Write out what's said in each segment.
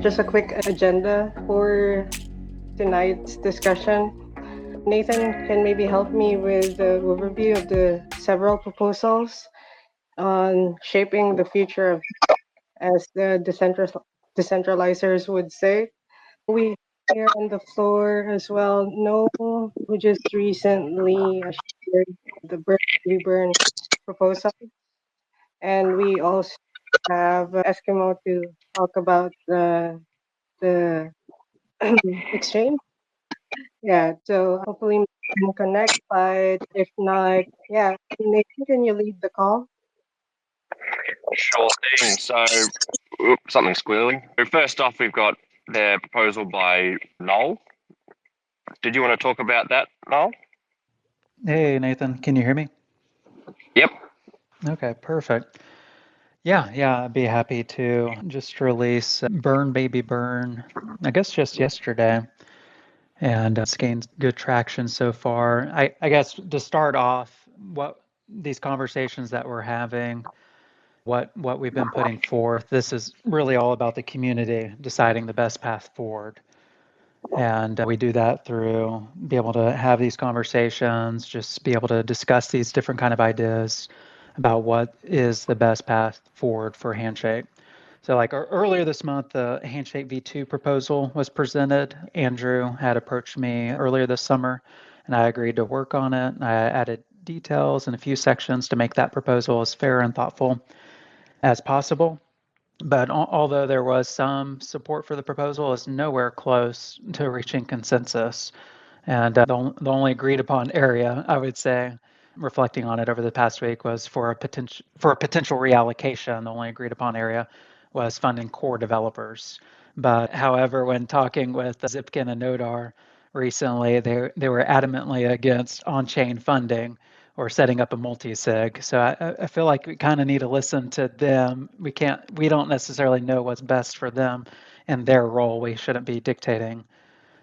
Just a quick agenda for tonight's discussion. Nathan can maybe help me with the overview of the several proposals on shaping the future of, as the decentralizers would say. We here on the floor as well know who just recently shared the burn proposal, and we also have Eskimo to talk about the exchange. Yeah, so hopefully we can connect, but if not, yeah, Nathan, can you lead the call? Sure thing. Something squealing. First off, we've got the proposal by Noel. Did you want to talk about that, Noel? Hey, Nathan, can you hear me? Yep. Okay, perfect. Yeah, I'd be happy to just release Burn Baby Burn, I guess just yesterday, and it's gained good traction so far. I guess to start off, what these conversations that we're having, what we've been putting forth, this is really all about the community deciding the best path forward. And we do that through be able to have these conversations, just be able to discuss these different kind of ideas about what is the best path forward for Handshake. So like earlier this month, the Handshake V2 proposal was presented. Andrew had approached me earlier this summer, and I agreed to work on it. I added details in a few sections to make that proposal as fair and thoughtful as possible. But although there was some support for the proposal, it's nowhere close to reaching consensus. And the only agreed upon area, I would say, reflecting on it over the past week, was for a potential reallocation. The only agreed upon area was funding core developers. But however, when talking with Zipkin and Nodar recently, they were adamantly against on-chain funding or setting up a multi-sig. So I feel like we kind of need to listen to them. We don't necessarily know what's best for them and their role. We shouldn't be dictating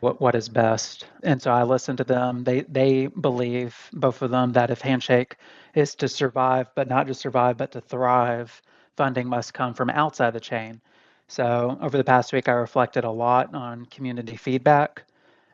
what is best. And so I listened to them. They believe, both of them, that if Handshake is to survive, but not just survive, but to thrive, funding must come from outside the chain. So over the past week, I reflected a lot on community feedback.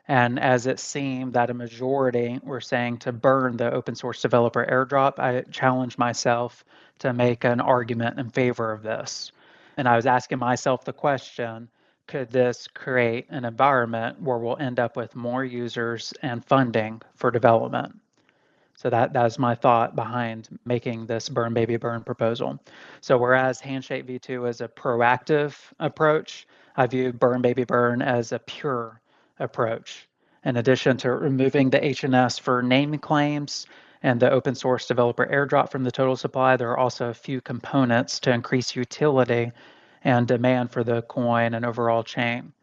And as it seemed that a majority were saying to burn the open source developer airdrop, I challenged myself to make an argument in favor of this. And I was asking myself the question, could this create an environment where we'll end up with more users and funding for development? So that's my thought behind making this Burn Baby Burn proposal. So whereas Handshake V2 is a proactive approach, I view Burn Baby Burn as a pure approach. In addition to removing the HNS for name claims and the open source developer airdrop from the total supply, there are also a few components to increase utility and demand for the coin and overall chain.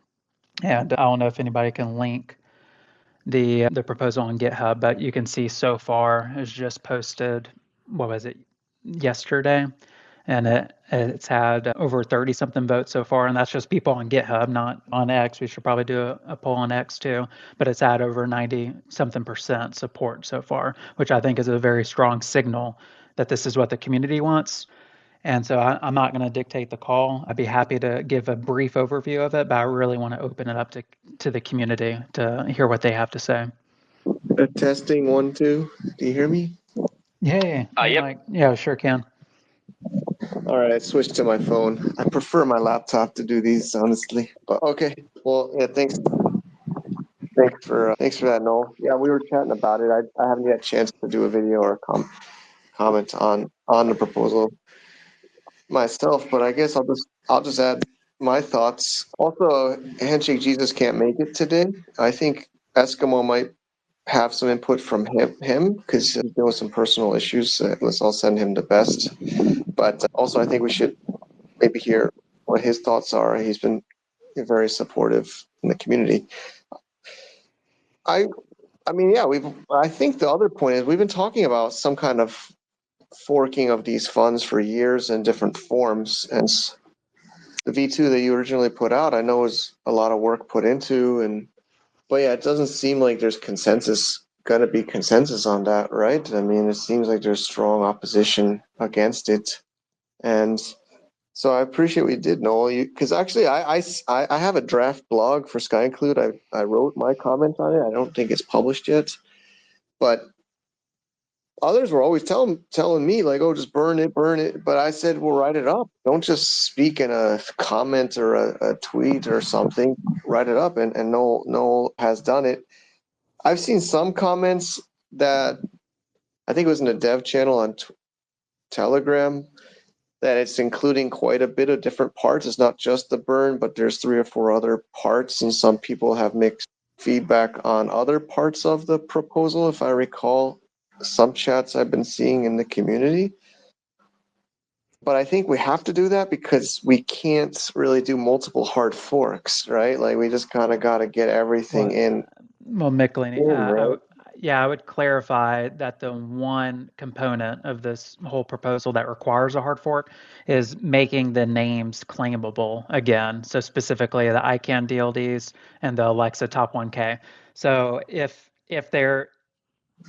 And I don't know if anybody can link the proposal on GitHub, but you can see so far it's just posted, what was it, yesterday? And it's had over 30 something votes so far, and that's just people on GitHub, not on X. We should probably do a poll on X too, but it's had over 90 something percent support so far, which I think is a very strong signal that this is what the community wants. And so I'm not going to dictate the call. I'd be happy to give a brief overview of it, but I really want to open it up to the community to hear what they have to say. Testing 1, 2. Do you hear me? Yeah, Yep. yeah, sure can. All right, I switched to my phone. I prefer my laptop to do these, honestly. But okay. Well, yeah. Thanks for that, Noel. Yeah, we were chatting about it. I haven't yet a chance to do a video or comment on the proposal myself, but I guess I'll just add my thoughts. Also, Handshake Jesus can't make it today. I think Eskimo might have some input from him because there was some personal issues. I'll send him the best. But also, I think we should maybe hear what his thoughts are. He's been very supportive in the community. I mean, yeah, I think the other point is we've been talking about some kind of forking of these funds for years in different forms. And the V2 that you originally put out, I know was a lot of work put into, but yeah, it doesn't seem like there's gonna be consensus on that, right? I mean, it seems like there's strong opposition against it. And So I appreciate what you did, Noel. Because actually, I have a draft blog for Sky Include. I wrote my comment on it. I don't think it's published yet, but others were always telling me like, "Oh, just burn it, burn it." But I said, "Well, write it up. Don't just speak in a comment or a tweet or something. Write it up." And Noel has done it. I've seen some comments that I think it was in a dev channel on Telegram that it's including quite a bit of different parts. It's not just the burn, but there's 3 or 4 other parts, and some people have mixed feedback on other parts of the proposal, if I recall some chats I've been seeing in the community. But I think we have to do that because we can't really do multiple hard forks, right? Like we just kind of got to get everything in. Well, Mickley, Right? I would clarify that the one component of this whole proposal that requires a hard fork is making the names claimable again. So specifically the ICANN DLDs and the Alexa Top 1K. So if they're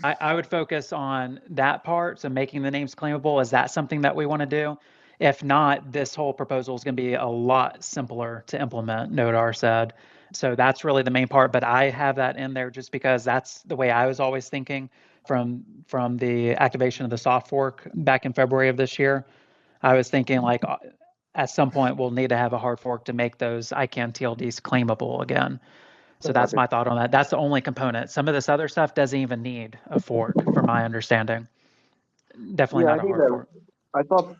I would focus on that part, so making the names claimable. Is that something that we want to do? If not, this whole proposal is going to be a lot simpler to implement, Nodar said. So that's really the main part, but I have that in there just because that's the way I was always thinking from the activation of the soft fork back in February of this year. I was thinking like at some point we'll need to have a hard fork to make those ICANN TLDs claimable again. So that's my thought on that. That's the only component. Some of this other stuff doesn't even need a fork, from my understanding. Definitely Yeah, I not a think hard that fork. I thought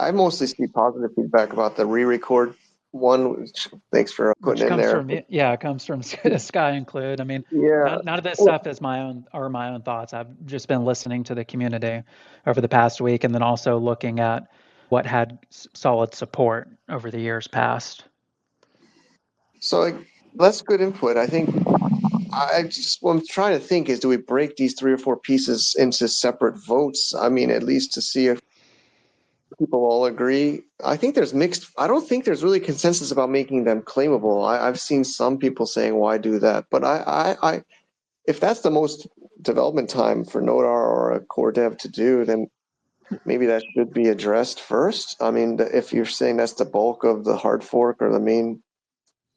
I mostly see positive feedback about the re-record one. Which, thanks for Which putting in comes there. from, yeah, it comes from Sky Include. I mean, Yeah. none of this Well, stuff is my own thoughts. I've just been listening to the community over the past week, and then also looking at what had solid support over the years past. so like, that's good input. I think what I'm trying to think is, do we break these 3 or 4 pieces into separate votes? I mean, at least to see if people all agree. I think there's mixed. I don't think there's really consensus about making them claimable. I've seen some people saying, "Why do that?" But if that's the most development time for Nodar or a core dev to do, then maybe that should be addressed first. I mean, if you're saying that's the bulk of the hard fork or the main,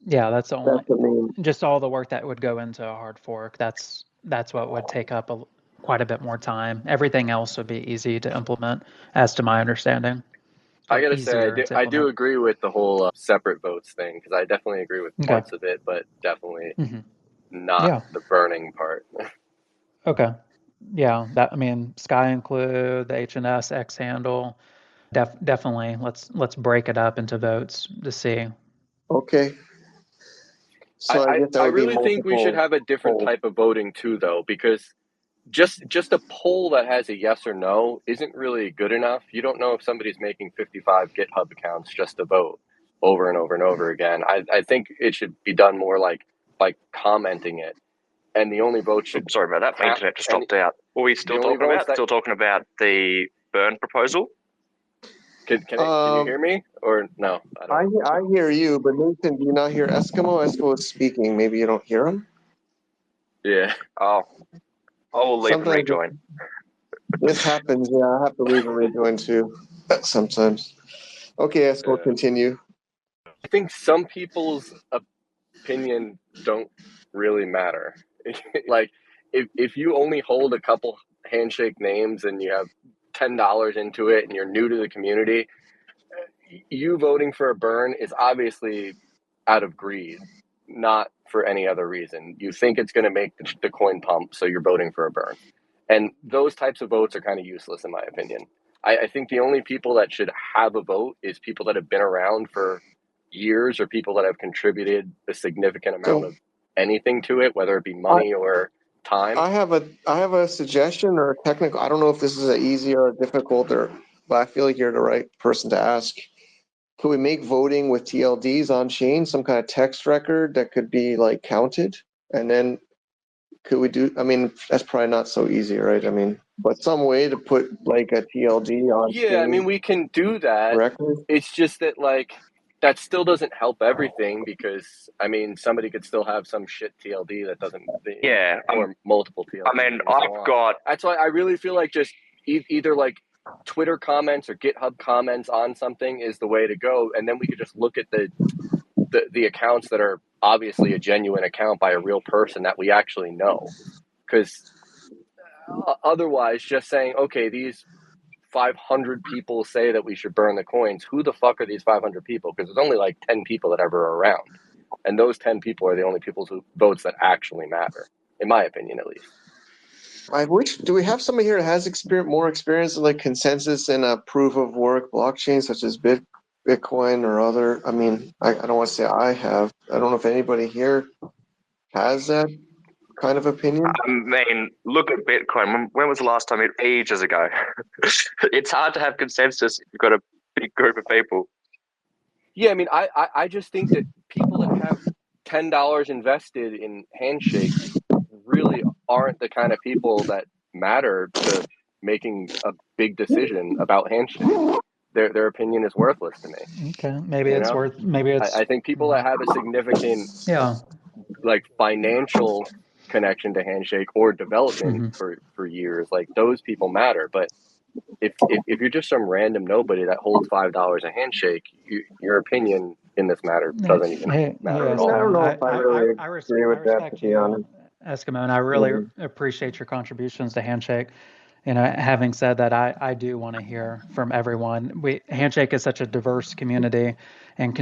Yeah, that's that's the main. just all the work that would go into a hard fork. That's what would take up quite a bit more time. Everything else would be easy to implement, as to my understanding. I gotta say, Easier to I do implement. agree with the whole separate votes thing because I definitely agree with Okay. parts of it, but definitely not Yeah. the burning part. Okay. Yeah. I mean, Sky Include, the HNS X handle. Definitely. Let's break it up into votes to see. Okay. So I guess that I would be really think we should multiple have a different polls. type of voting too, though, because just a poll that has a yes or no isn't really good enough. You don't know if somebody's making 55 GitHub accounts just to vote over and over and over again. I think it should be done more like commenting it, and the only vote should. Sorry about that. My internet just dropped out. What are we still talking about? Still talking about the burn proposal? Can you hear me or no? I hear you, but Nathan, do you not hear Eskimo? Eskimo is speaking. Maybe you don't hear him. Yeah. Oh, I will leave and rejoin. This happens. Yeah, I have to leave and rejoin too sometimes. Okay, Eskimo, continue. I think some people's opinion don't really matter. Like if you only hold a couple handshake names and you have $10 into it and you're new to the community, you voting for a burn is obviously out of greed, not for any other reason. You think it's going to make the coin pump, so you're voting for a burn. And those types of votes are kind of useless, in my opinion. I think the only people that should have a vote is people that have been around for years or people that have contributed a significant amount of anything to it, whether it be money or time. I have a suggestion or a technical. I don't know if this is easy or difficult, but I feel like you're the right person to ask. Could we make voting with TLDs on chain some kind of text record that could be like counted? And then could we do? I mean, that's probably not so easy, right? I mean, but some way to put like a TLD on. Yeah, I mean, we can do that. Record. It's just that that still doesn't help everything because I mean somebody could still have some shit TLD that doesn't or multiple TLDs. I mean, I've got. That's why I really feel like just either like Twitter comments or GitHub comments on something is the way to go, and then we could just look at the accounts that are obviously a genuine account by a real person that we actually know. Because otherwise, just saying, okay, these 500 people say that we should burn the coins. Who the fuck are these 500 people? Because there's only like 10 people that ever are around, and those 10 people are the only people's votes that actually matter, in my opinion, at least. I wish. Do we have somebody here that has more experience in like consensus and a proof of work blockchain, such as Bitcoin or other? I mean, I don't want to say I have. I don't know if anybody here has that kind of opinion. I mean, look at Bitcoin. When was the last time? Ages ago. It's hard to have consensus if you've got a big group of people. Yeah, I mean, I just think that people that have $10 invested in Handshake really aren't the kind of people that matter to making a big decision about Handshake. Their opinion is worthless to me. Okay, maybe it's worth. Maybe it's. I think people that have a significant like financial connection to Handshake or development for years, like those people matter. But if you're just some random nobody that holds $5 a Handshake, your opinion in this matter doesn't even matter at all. I don't know if I really agree with that, to be honest. Eskimo, and I really appreciate your contributions to Handshake. You know, having said that, I do want to hear from everyone. Handshake is such a diverse community and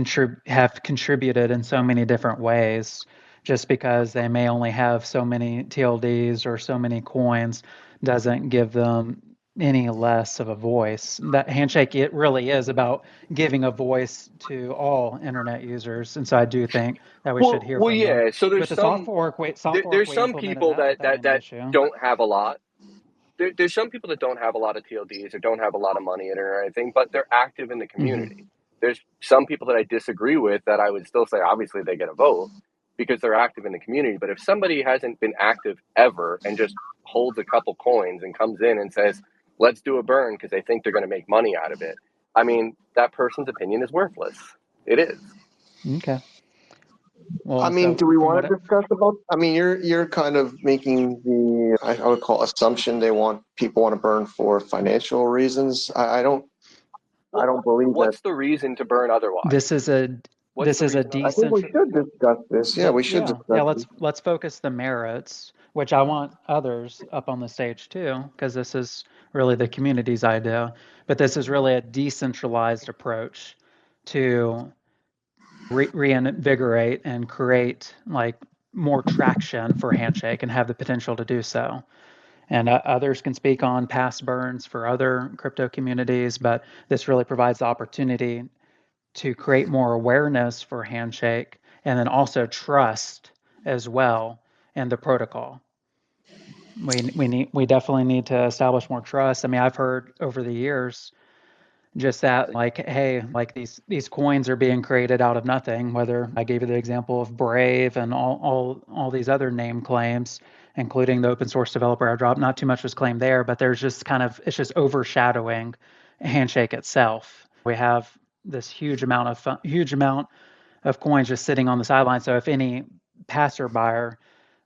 have contributed in so many different ways. Just because they may only have so many TLDs or so many coins doesn't give them any less of a voice. That Handshake, it really is about giving a voice to all internet users, and so I do think that we should hear from them. So there's with the some soft fork, there's some people that don't have a lot. There's some people that don't have a lot of TLDs or don't have a lot of money in it or anything, but they're active in the community. There's some people that I disagree with that I would still say obviously they get a vote because they're active in the community. But if somebody hasn't been active ever and just holds a couple coins and comes in and says, let's do a burn because they think they're going to make money out of it, I mean, that person's opinion is worthless. It is. Okay. Well, I mean, do we want to discuss about? I mean, you're kind of making the I would call assumption people want to burn for financial reasons. I don't believe that. What's the reason to burn otherwise? This is a decent. I think we should discuss this. Yeah, we should discuss. Yeah, let's focus the merits, which I want others up on the stage too, because this is really the community's idea. But this is really a decentralized approach to reinvigorate and create like more traction for Handshake and have the potential to do so. And others can speak on past burns for other crypto communities, but this really provides the opportunity to create more awareness for Handshake and then also trust as well in the protocol. We definitely need to establish more trust. I mean, I've heard over the years just that like, hey, like these coins are being created out of nothing, whether I gave you the example of Brave and all these other name claims, including the open source developer airdrop. Not too much was claimed there, but there's just it's just overshadowing Handshake itself. We have this huge amount of coins just sitting on the sideline. So if any passerby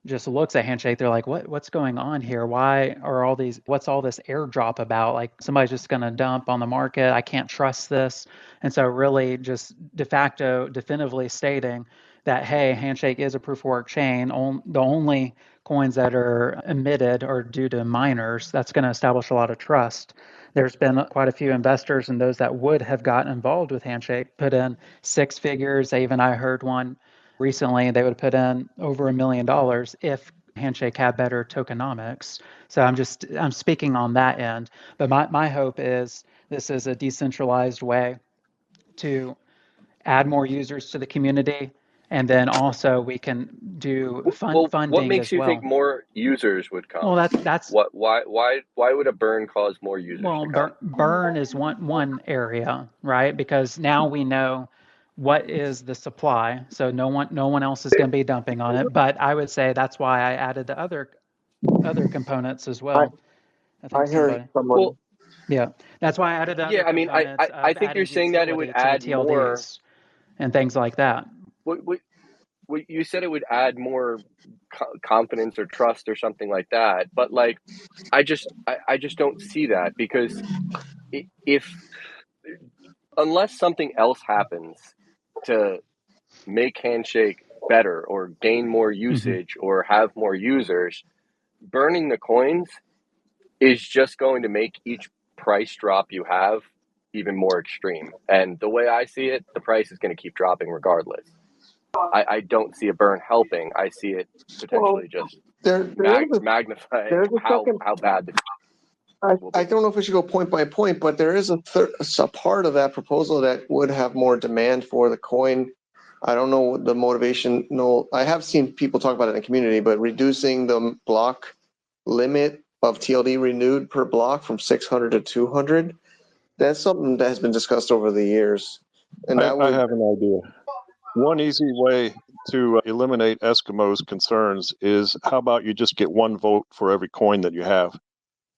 just looks at Handshake, they're like, what's going on here? Why are what's all this airdrop about? Like somebody's just going to dump on the market. I can't trust this. And so really just definitively stating that, hey, Handshake is a proof of work chain. The only coins that are emitted are due to miners. That's going to establish a lot of trust. There's been quite a few investors and those that would have gotten involved with Handshake put in six figures. I heard one recently, they would put in over $1 million if Handshake had better tokenomics. So I'm speaking on that end. But my hope is this is a decentralized way to add more users to the community. And then also we can do funding as well. What makes you think more users would come? Well, that's why would a burn cause more users? Well, burn is one area, right? Because now we know what is the supply, so no one else is going to be dumping on it. But I would say that's why I added the other components as well. I heard someone. Well, yeah, that's why I added. Yeah, I mean, I think you're saying that it would add more and things like that. you said it would add more confidence or trust or something like that, but like I just don't see that, because if unless something else happens to make Handshake better or gain more usage or have more users, burning the coins is just going to make each price drop you have even more extreme. And the way I see it, the price is going to keep dropping regardless. I don't see a burn helping. I see it potentially just magnifying how bad the I don't know if we should go point by point, but there is a part of that proposal that would have more demand for the coin. I don't know the motivation. No, I have seen people talk about it in the community, but reducing the block limit of TLD renewed per block from 600 to 200, that's something that has been discussed over the years. And I have an idea. One easy way to eliminate Eskimos' concerns is, how about you just get one vote for every coin that you have?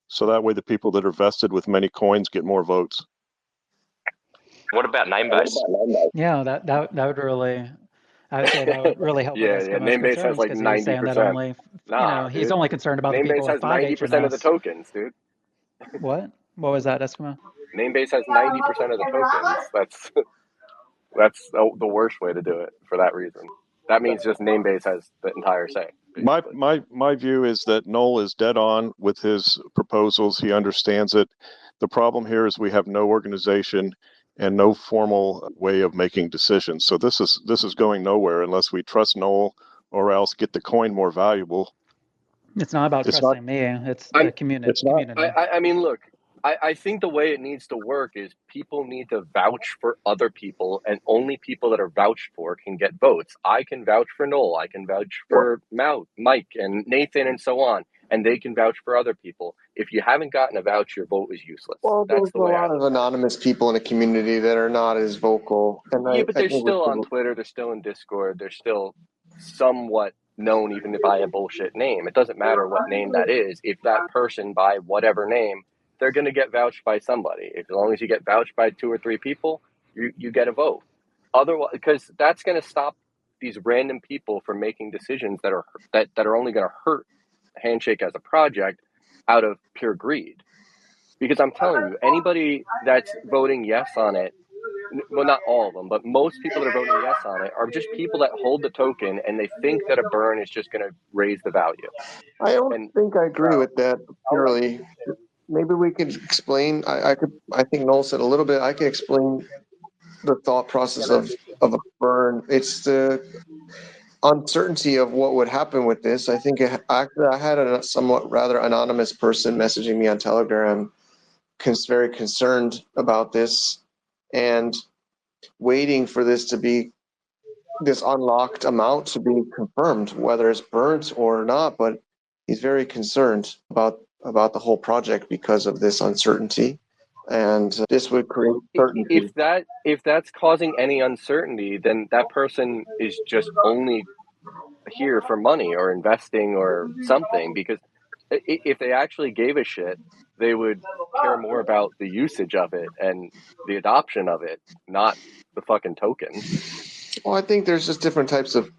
So that way the people that are vested with many coins get more votes. What about name base? Yeah, that would really, I would say that would really help with Eskimo's Namebase has concerns, like because he was saying that 90%. only, Nah, he's dude. only concerned about the Namebase people with has 5 90% of the HNS. tokens, dude. What was that, Eskimo? Namebase has 90% of the tokens. That's the worst way to do it for that reason. That means just Namebase has the entire say. My view is that Noel is dead on with his proposals. He understands it. The problem here is we have no organization and no formal way of making decisions. So this is going nowhere unless we trust Noel, or else get the coin more valuable. It's not about trusting me. It's the community. It's not. I mean, look, I think the way it needs to work is people need to vouch for other people, and only people that are vouched for can get votes. I can vouch for Noel. I can vouch for Mike and Nathan and so on, and they can vouch for other people. If you haven't gotten a vouch, your vote is useless. Well, there's a lot of anonymous people in the community that are not as vocal. Yeah, but they're still on Twitter. They're still in Discord. They're still somewhat known, even by a bullshit name. It doesn't matter what name that is. If that person, by whatever name, they're going to get vouched by somebody. As long as you get vouched by 2 or 3 people, you get a vote. Otherwise, because that's going to stop these random people from making decisions that are only going to hurt Handshake as a project out of pure greed. Because I'm telling you, anybody that's voting yes on it, well, not all of them, but most people that are voting yes on it are just people that hold the token and they think that a burn is just going to raise the value. I don't think I agree with that purely. Maybe we could explain. I think Noel said a little bit. I could explain the thought process of a burn. It's the uncertainty of what would happen with this. I think I had a somewhat rather anonymous person messaging me on Telegram, very concerned about this and waiting for this unlocked amount to be confirmed, whether it's burnt or not. But he's very concerned about the whole project because of this uncertainty, and this would create certainty. If that's causing any uncertainty, then that person is just only here for money or investing or something. Because if they actually gave a shit, they would care more about the usage of it and the adoption of it, not the fucking token. Well, I think there's just different types of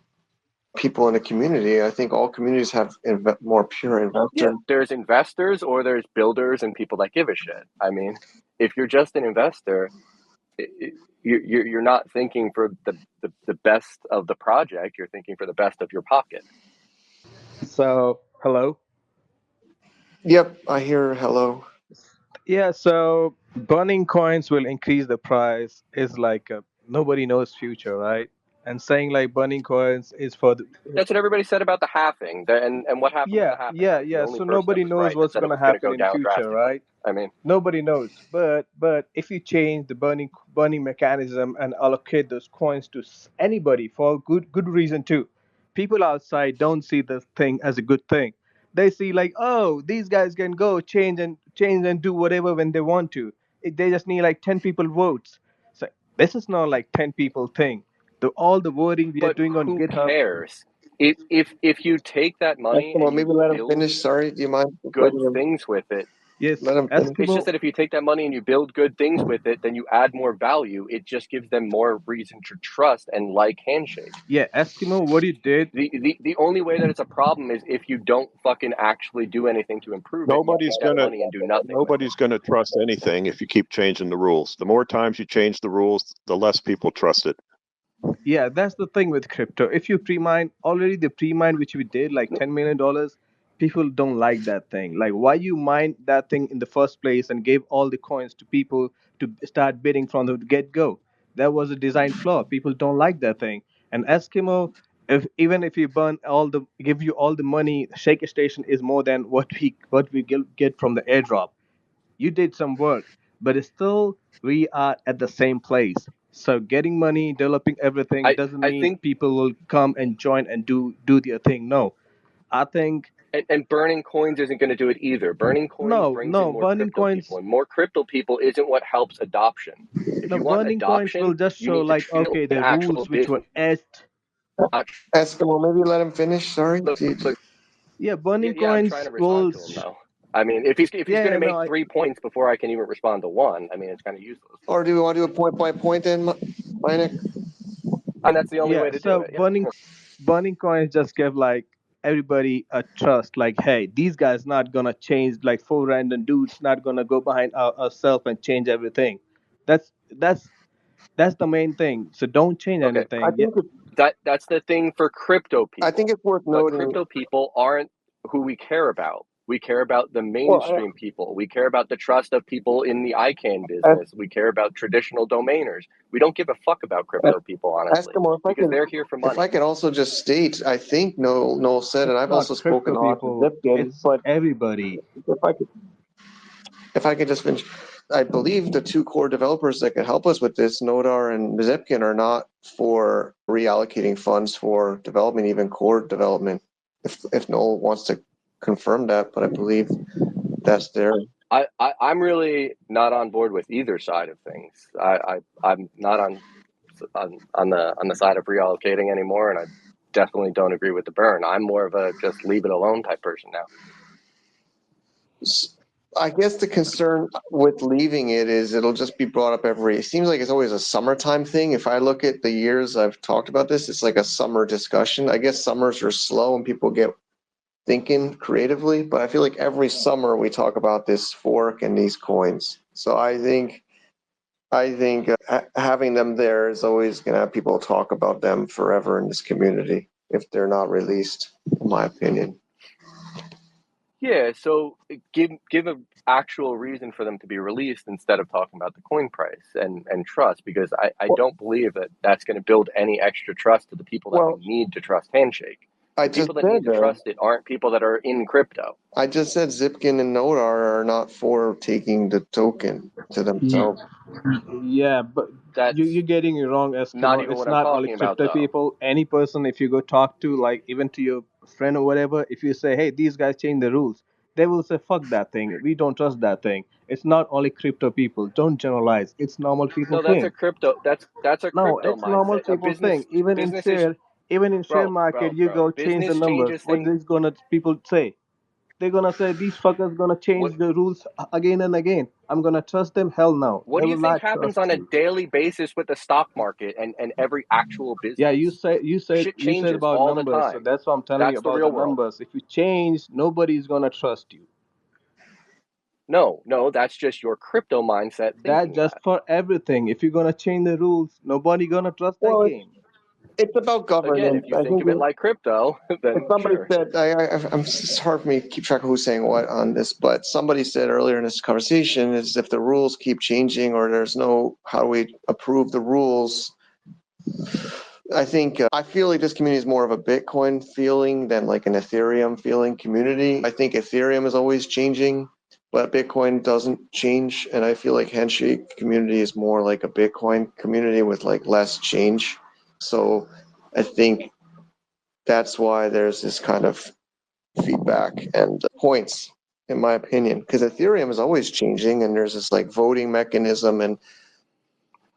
people in a community. I think all communities have more pure investors. Yeah, there's investors, or there's builders and people that give a shit. I mean, if you're just an investor, you're not thinking for the best of the project. You're thinking for the best of your pocket. So, hello? Yep, I hear hello. Yeah, so burning coins will increase the price is like nobody knows future, right? And saying like burning coins is for the... That's what everybody said about the halving. And what happened with the halving? Yeah. So nobody knows what's going to happen in future, right? I mean, nobody knows. But if you change the burning mechanism and allocate those coins to anybody for good reason too, people outside don't see this thing as a good thing. They see like, oh, these guys can go change and do whatever when they want to. They just need like 10 people votes. So this is not like 10 people thing. All the voting we are doing on GitHub. Who cares? If you take that money and maybe let him finish. Sorry, do you mind? Good things with it. Yes, Let him finish. It's Eskimo. just that if you take that money and you build good things with it, then you add more value. It just gives them more reason to trust and like Handshake. Yeah, Eskimo. What you did. The only way that it's a problem is if you don't fucking actually do anything to improve it. You take that money and do nothing with it. Nobody's gonna trust anything if you keep changing the rules. The more times you change the rules, the less people trust it. Yeah, that's the thing with crypto. If you pre-mine already, the pre-mine which we did like $10 million, people don't like that thing. Like, why you mine that thing in the first place and gave all the coins to people to start bidding from the get-go? That was a design flaw. People don't like that thing. And Eskimo, if even if you burn all the give you all the money, Shaker Station is more than what we get from the airdrop. You did some work, but it's still we are at the same place. So getting money, developing everything doesn't I mean think people will come and join and do their thing. No, I think and burning coins isn't going to do it either. Burning coins brings in no more burning crypto coins. people, and more crypto people isn't what helps adoption. If No, you want burning coins will adoption, just you show need to like, treat it okay, like an the actual rules which were business. etched. Eskimo, maybe let him finish. Sorry. Yeah, burning Yeah, I'm trying coins to will. respond to him though. I mean, if he's going Yeah, to no, make 3 points before I can even respond to one, I mean, it's kind of useless. Or do we want to do a point by point then, Meinek? And that's the only yeah. way to do So it. Yeah. burning coins just give like everybody a trust. Like, hey, these guys not gonna change. Like four random dudes not gonna go behind ourselves and change everything. That's that's the main thing. So don't change Okay. I anything. Yeah, think That's the thing for crypto I think people. it's worth But noting. crypto people aren't who we care about. We care about the Well, mainstream people. We care about the trust of people in the ICANN I, business. We care about traditional domainers. We don't give a fuck about crypto people, honestly, Eskimo, because they're here for if I money. can also just state, I think Noel said, and it's I've not also spoken crypto on people. Zipkin, It's but everybody. if I could just finish, I believe the two core developers that can help us with this, Nodar and Zipkin, are not for reallocating funds for development, even core development. If Noel wants to confirm that, but I believe that's there. I'm really not on board with either side of things. I'm not on the side of reallocating anymore, and I definitely don't agree with the burn. I'm more of a just leave it alone type person now. I guess the concern with leaving it is it'll just be brought up it seems like it's always a summertime thing. If I look at the years I've talked about this, it's like a summer discussion. I guess summers are slow and people get thinking creatively, but I feel like every summer we talk about this fork and these coins. So I think having them there is always going to have people talk about them forever in this community if they're not released, in my opinion. Yeah, so give an actual reason for them to be released instead of talking about the coin price and trust, because I don't believe that that's going to build any extra trust to the people that we need to trust Handshake. The people that need to trust it aren't people that are in crypto. I just said Zipkin and Nodar are not for taking the token to themselves. Yeah, but you're getting it wrong, Not Eskimo. even It's what I'm not only talking about, crypto though. people. Any person, if you go talk to, like even to your friend or whatever, if you say, "Hey, these guys changed the rules," they will say, "Fuck that thing. We don't trust that thing." It's not only crypto people. Don't generalize. It's normal people No, that's a thing. crypto. That's a No, crypto it's normal mindset. A people thing. Even in business is share market, you go change the Business numbers. changes What things. is gonna people say? They're gonna say these fuckers gonna What change the rules again and again. I'm gonna trust them? Hell no. What They do will you think not happens trust on a you. daily basis with the stock market and every actual Yeah, business? Shit you said changes about all the numbers, so time. that's what I'm telling you That's the about the real world. numbers. If you change, nobody's gonna trust you. No, that's just your crypto mindset That thinking just that. for everything. If you're gonna change the rules, nobody gonna trust that Well, game. it's about Again, governance. if you I think think of it like crypto, then somebody sure. said, it's hard for me to keep track of who's saying what on this, but somebody said earlier in this conversation is if the rules keep changing or there's no, how do we approve the rules? I think, I feel like this community is more of a Bitcoin feeling than like an Ethereum feeling community. I think Ethereum is always changing, but Bitcoin doesn't change. And I feel like Handshake community is more like a Bitcoin community with like less change. So I think that's why there's this kind of feedback and points, in my opinion, because Ethereum is always changing and there's this like voting mechanism,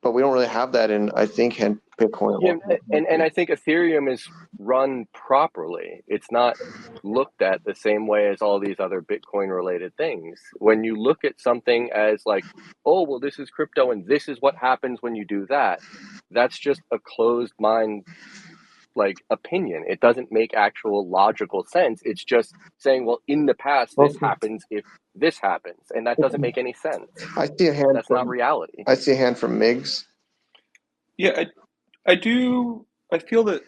but we don't really have that in, I think, Bitcoin. Yeah, and I think Ethereum is run properly. It's not looked at the same way as all these other Bitcoin related things. When you look at something as like, oh, well, this is crypto and this is what happens when you do that, that's just a closed mind like opinion. It doesn't make actual logical sense. It's just saying, well, in the past, this Okay. happens if this happens. And that doesn't make any sense. I see a hand. That's not reality. I see a hand from Miggs. Yeah, I do. I feel that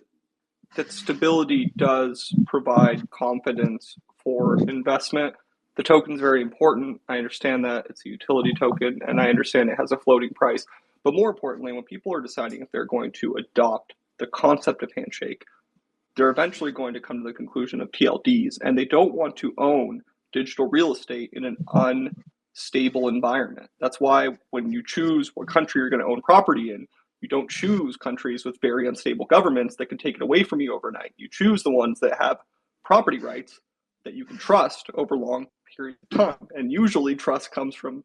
stability does provide confidence for investment. The token's very important. I understand that it's a utility token, and I understand it has a floating price. But more importantly, when people are deciding if they're going to adopt the concept of handshake, they're eventually going to come to the conclusion of TLDs, and they don't want to own digital real estate in an unstable environment. That's why when you choose what country you're going to own property in, you don't choose countries with very unstable governments that can take it away from you overnight. You choose the ones that have property rights that you can trust over long periods of time. And usually trust comes from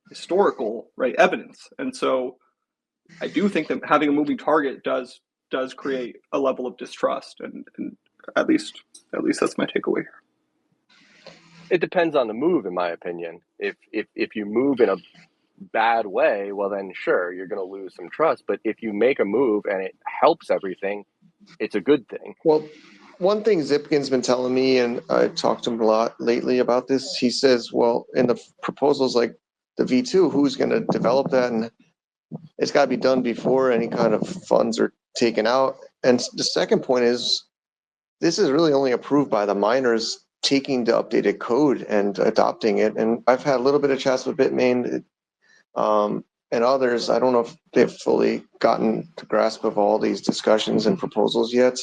historical evidence. And so I do think that having a moving target does create a level of distrust, and at least that's my takeaway here. It depends on the move, in my opinion. If you move in a bad way, well then sure, you're going to lose some trust. But if you make a move and it helps everything, it's a good thing. Well, one thing Zipkin's been telling me, and I talked to him a lot lately about this, he says, well, in the proposals like the V2, who's going to develop that? And it's got to be done before any kind of funds are taken out. And the second point is, this is really only approved by the miners taking the updated code and adopting it. And I've had a little bit of chats with Bitmain and others. I don't know if they've fully gotten to grasp of all these discussions and proposals yet,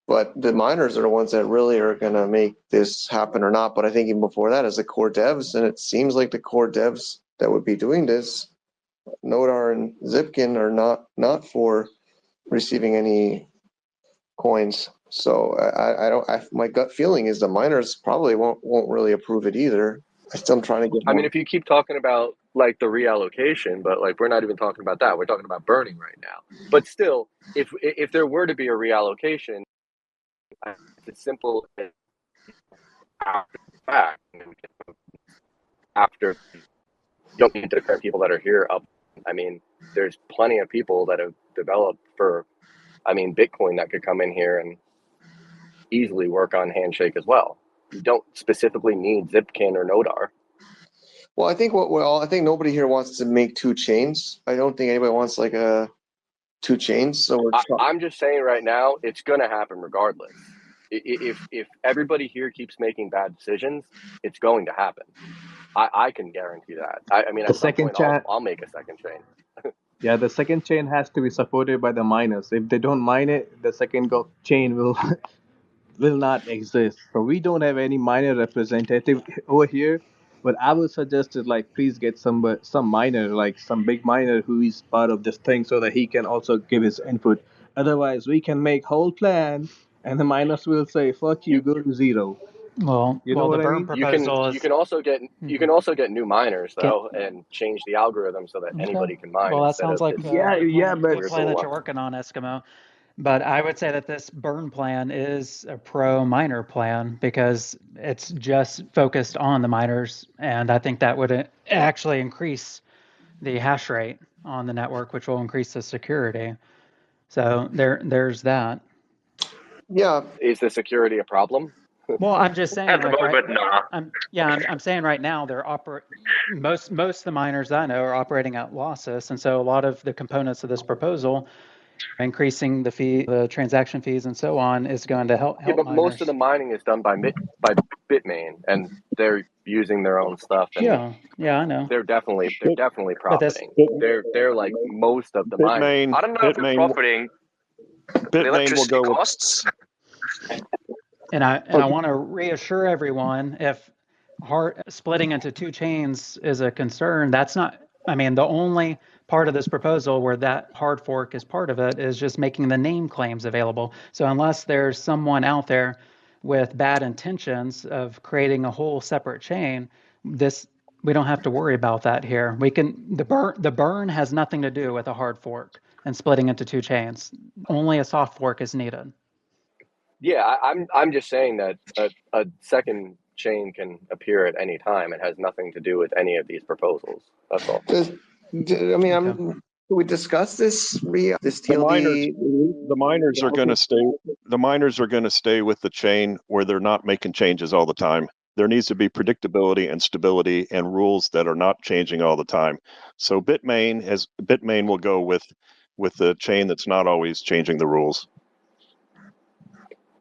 but the miners are the ones that really are going to make this happen or not. But I think even before that is the core devs, and it seems like the core devs that would be doing this, Nodar and Zipkin, are not for receiving any coins. So my gut feeling is the miners probably won't really approve it either. I'm still trying to get more. I mean, if you keep talking about like the reallocation, but like we're not even talking about that. We're talking about burning right now. But still, if there were to be a reallocation, it's as simple as after the fact. After you don't need to declare people that are here up. I mean, there's plenty of people that have developed for, I mean, Bitcoin that could come in here and easily work on Handshake as well. You don't specifically need Zipkin or Nodar. Well, I think I think nobody here wants to make two chains. I don't think anybody wants like a two chains. So I'm just saying right now, it's going to happen regardless. If everybody here keeps making bad decisions, it's going to happen. I can guarantee that. I mean, at some point, I'll make a second chain. Yeah, the second chain has to be supported by the miners. If they don't mine it, the second chain will not exist. So we don't have any miner representative over here. But I would suggest is like please get some miner, like some big miner who is part of this thing, so that he can also give his input. Otherwise, we can make whole plan, and the miners will say, "Fuck you, go to zero." Well, You know the what I burn mean? proposal is. You can also get new miners though, and change the algorithm so that anybody can mine. Well, that instead sounds of like this but weird plan that little you're working on, Eskimo. But I would say that this burn plan is a pro miner plan because it's just focused on the miners, and I think that would actually increase the hash rate on the network, which will increase the security. So there's that. Yeah. Is the security a problem? Well, I'm just saying, At the like, moment, nah. I'm saying right now they're most of the miners I know are operating at losses, and so a lot of the components of this proposal, increasing the transaction fees and so on, is going to help Yeah, but miners. most of the mining is done by Bitmain, and they're using their own stuff. And yeah, I know. They're definitely profiting. They're like most of the miners. I don't know if they're profiting. The electricity costs. And I want to reassure everyone, if splitting into two chains is a concern, that's not. I mean, the only part of this proposal where that hard fork is part of it is just making the name claims available. So unless there's someone out there with bad intentions of creating a whole separate chain, we don't have to worry about that here. The burn has nothing to do with a hard fork. and splitting into two chains. Only a soft fork is needed. Yeah, I'm just saying that a second chain can appear at any time. It has nothing to do with any of these proposals. That's all. We discussed this this The miners, TLD. the miners are going to stay. The miners are going to stay with the chain where they're not making changes all the time. There needs to be predictability and stability and rules that are not changing all the time. So Bitmain will go with the chain that's not always changing the rules.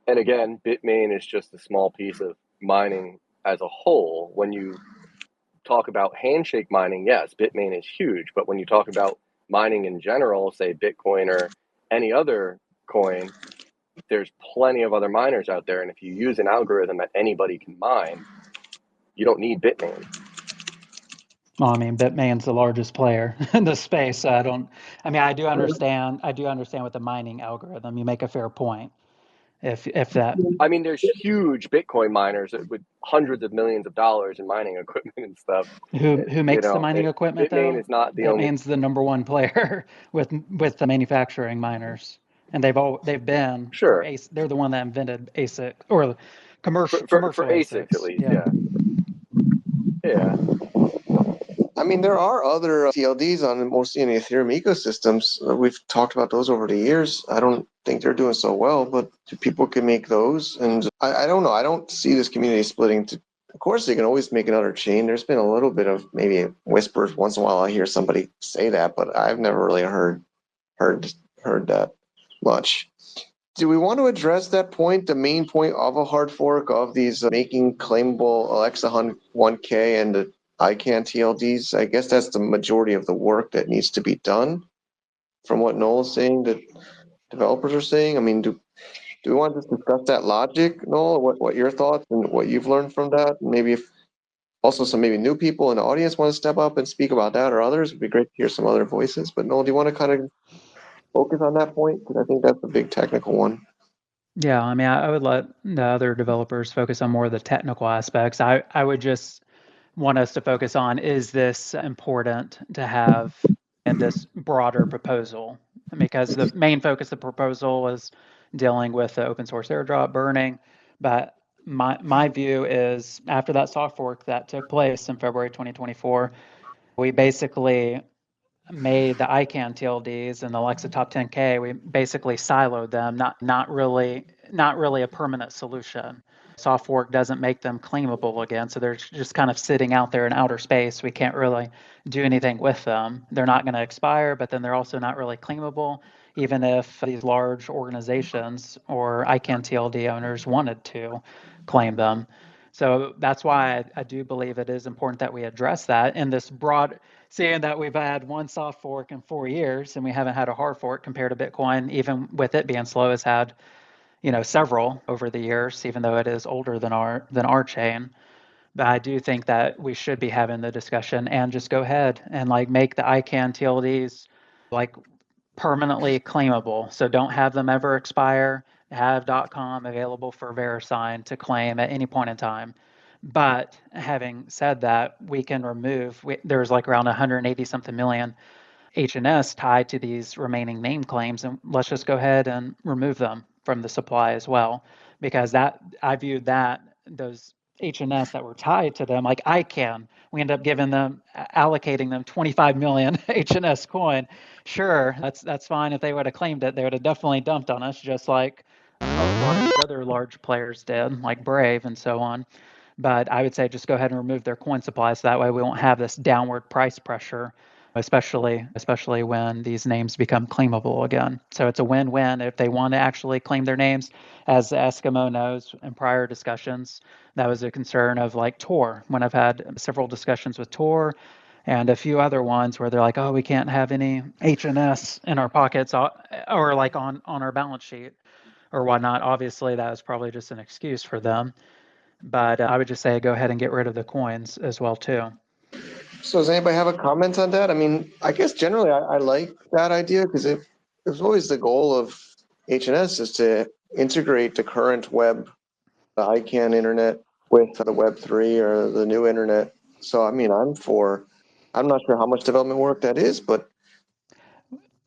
And again, Bitmain is just a small piece of mining as a whole. When you talk about handshake mining, yes, Bitmain is huge. But when you talk about mining in general, say Bitcoin or any other coin, there's plenty of other miners out there. And if you use an algorithm that anybody can mine, you don't need Bitmain. Well, I mean, Bitmain's the largest player in the space, so I do understand with the mining algorithm. You make a fair point. If that, I mean, there's huge Bitcoin miners with hundreds of millions of dollars in mining equipment and stuff. who makes the mining equipment Bitmain though? is not the only. Bitmain's the number one player with the manufacturing miners, and they've been Sure. they're the one that invented ASIC or commercial For ASICs at least, yeah. I mean, there are other TLDs on mostly in the Ethereum ecosystems. We've talked about those over the years. I don't think they're doing so well, but people can make those. And I don't know. I don't see this community splitting to. Of course, they can always make another chain. There's been a little bit of maybe whispers once in a while. I hear somebody say that, but I've never really heard that much. Do we want to address that point, the main point of a hard fork of these making claimable Alexa 1K and the ICANN TLDs? I guess that's the majority of the work that needs to be done. From what Noel's saying, that developers are saying. I mean, do we want to discuss that logic, Noel? What your thoughts and what you've learned from that? Maybe if also some maybe new people in the audience want to step up and speak about that, or others, it'd be great to hear some other voices. But Noel, do you want to kind of focus on that point? Because I think that's a big technical one. Yeah, I mean, I would let the other developers focus on more of the technical aspects. I would just want us to focus on, is this important to have in this broader proposal? Because the main focus of the proposal is dealing with the open source airdrop burning. But my view is after that soft fork that took place in February 2024, we basically made the ICANN TLDs and the Alexa Top 10K, we basically siloed them, not really a permanent solution. Soft fork doesn't make them claimable again, so they're just kind of sitting out there in outer space. We can't really do anything with them. They're not going to expire, but then they're also not really claimable, even if these large organizations or ICANN TLD owners wanted to claim them. So that's why I do believe it is important that we address that in this broad, seeing that we've had one soft fork in 4 years and we haven't had a hard fork compared to Bitcoin, even with it being slow, has had, several over the years, even though it is older than our chain. But I do think that we should be having the discussion and just go ahead and make the ICANN TLDs permanently claimable. So don't have them ever expire. Have .com available for VeriSign to claim at any point in time. But having said that, we can remove, there's around 180 something million HNS tied to these remaining name claims, and let's just go ahead and remove them from the supply as well, because I viewed that those HNS that were tied to them, like ICANN, we end up allocating them 25 million HNS coin. Sure, that's fine. If they would have claimed it, they would have definitely dumped on us, just like a lot of these other large players did, like Brave and so on. But I would say just go ahead and remove their coin supply, so that way we won't have this downward price pressure, especially when these names become claimable again. So it's a win-win if they want to actually claim their names. As Eskimo knows in prior discussions, that was a concern of Tor, when I've had several discussions with Tor and a few other ones where they're like, oh, we can't have any HNS in our pockets or on our balance sheet or whatnot. Obviously, that was probably just an excuse for them. But I would just say go ahead and get rid of the coins as well, too. So does anybody have a comment on that? I mean, I guess generally I like that idea because it was always the goal of HNS is to integrate the current web, the ICANN internet with the Web3 or the new internet. So, I mean, I'm not sure how much development work that is, but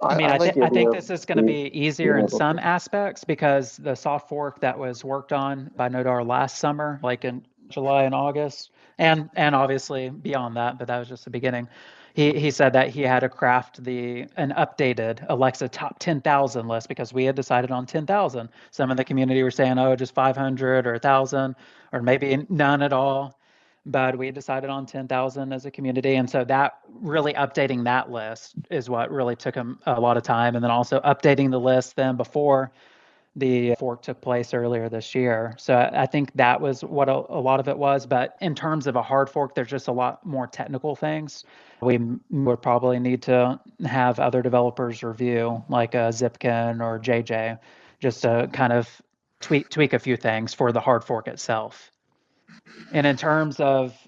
I mean, I like the I idea think of this is going to be easier being in able some to. aspects because the soft fork that was worked on by Nodar last summer, like in July and August, and obviously beyond that, but that was just the beginning. He said that he had to craft an updated Alexa top 10,000 list because we had decided on 10,000. Some of the community were saying, oh, just 500 or 1,000 or maybe none at all. But we decided on 10,000 as a community. And so that really updating that list is what really took him a lot of time. And then also updating the list then before the fork took place earlier this year. So I think that was what a lot of it was. But in terms of a hard fork, there's just a lot more technical things. We would probably need to have other developers review, like Zipkin or JJ, just to kind of tweak a few things for the hard fork itself. And in terms of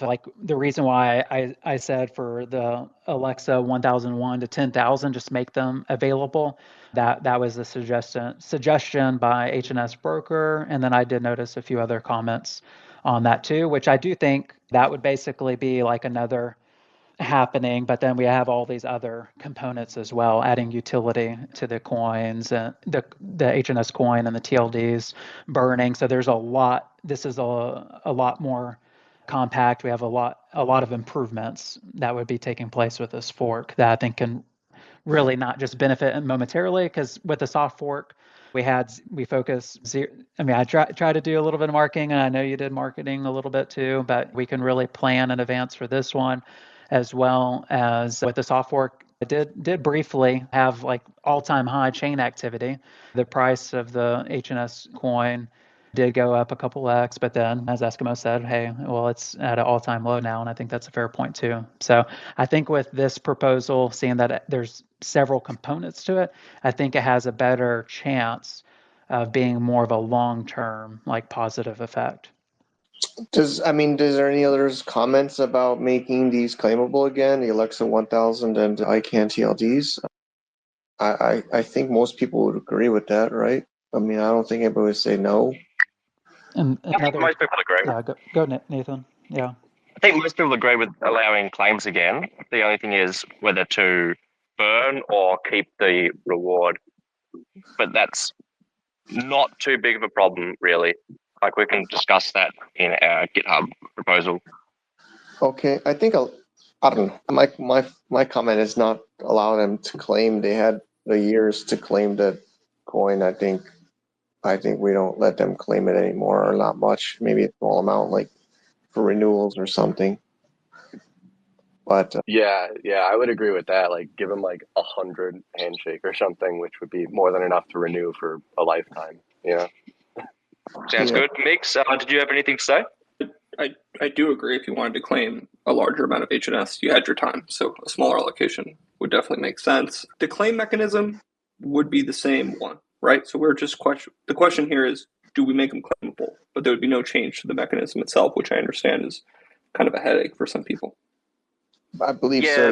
like the reason why I said for the Alexa 1001 to 10,000, just make them available. That was a suggestion by HNS broker, and then I did notice a few other comments on that too, which I do think that would basically be like another happening, but then we have all these other components as well, adding utility to the coins, the HNS coin and the TLDs burning. So there's a lot. This is a lot more compact. We have a lot of improvements that would be taking place with this fork that I think can really not just benefit momentarily, because with the soft fork, we focus zero. I mean, I try to do a little bit of marketing, and I know you did marketing a little bit too, but we can really plan in advance for this one, as well as with the soft fork. It did briefly have like all-time high chain activity. The price of the HNS coin did go up a couple X, but then, as Eskimo said, hey, well, it's at an all-time low now, and I think that's a fair point too. So I think with this proposal, seeing that there's several components to it, I think it has a better chance of being more of a long-term, like, positive effect. Is there any others comments about making these claimable again, the Alexa 1000 and ICANN TLDs? I think most people would agree with that, right? I mean, I don't think anybody would say no. And I think another, most people agree. yeah, go Nathan. Yeah. I think most people agree with allowing claims again. The only thing is whether to burn or keep the reward. But that's not too big of a problem, really. Like, we can discuss that in our GitHub proposal. Okay, I think I don't know. My comment is not allow them to claim. They had the years to claim the coin. I think we don't let them claim it anymore, or not much. Maybe a small amount, like for renewals or something. But Yeah, I would agree with that. Like, give them like 100 handshake or something, which would be more than enough to renew for a lifetime. Yeah. Sounds Yeah. good. Mix, did you have anything to say? I do agree. If you wanted to claim a larger amount of HNS, you had your time. So a smaller allocation would definitely make sense. The claim mechanism would be the same one, right? So we're just the question here is, do we make them claimable? But there would be no change to the mechanism itself, which I understand is kind of a headache for some people. I believe Yeah, so.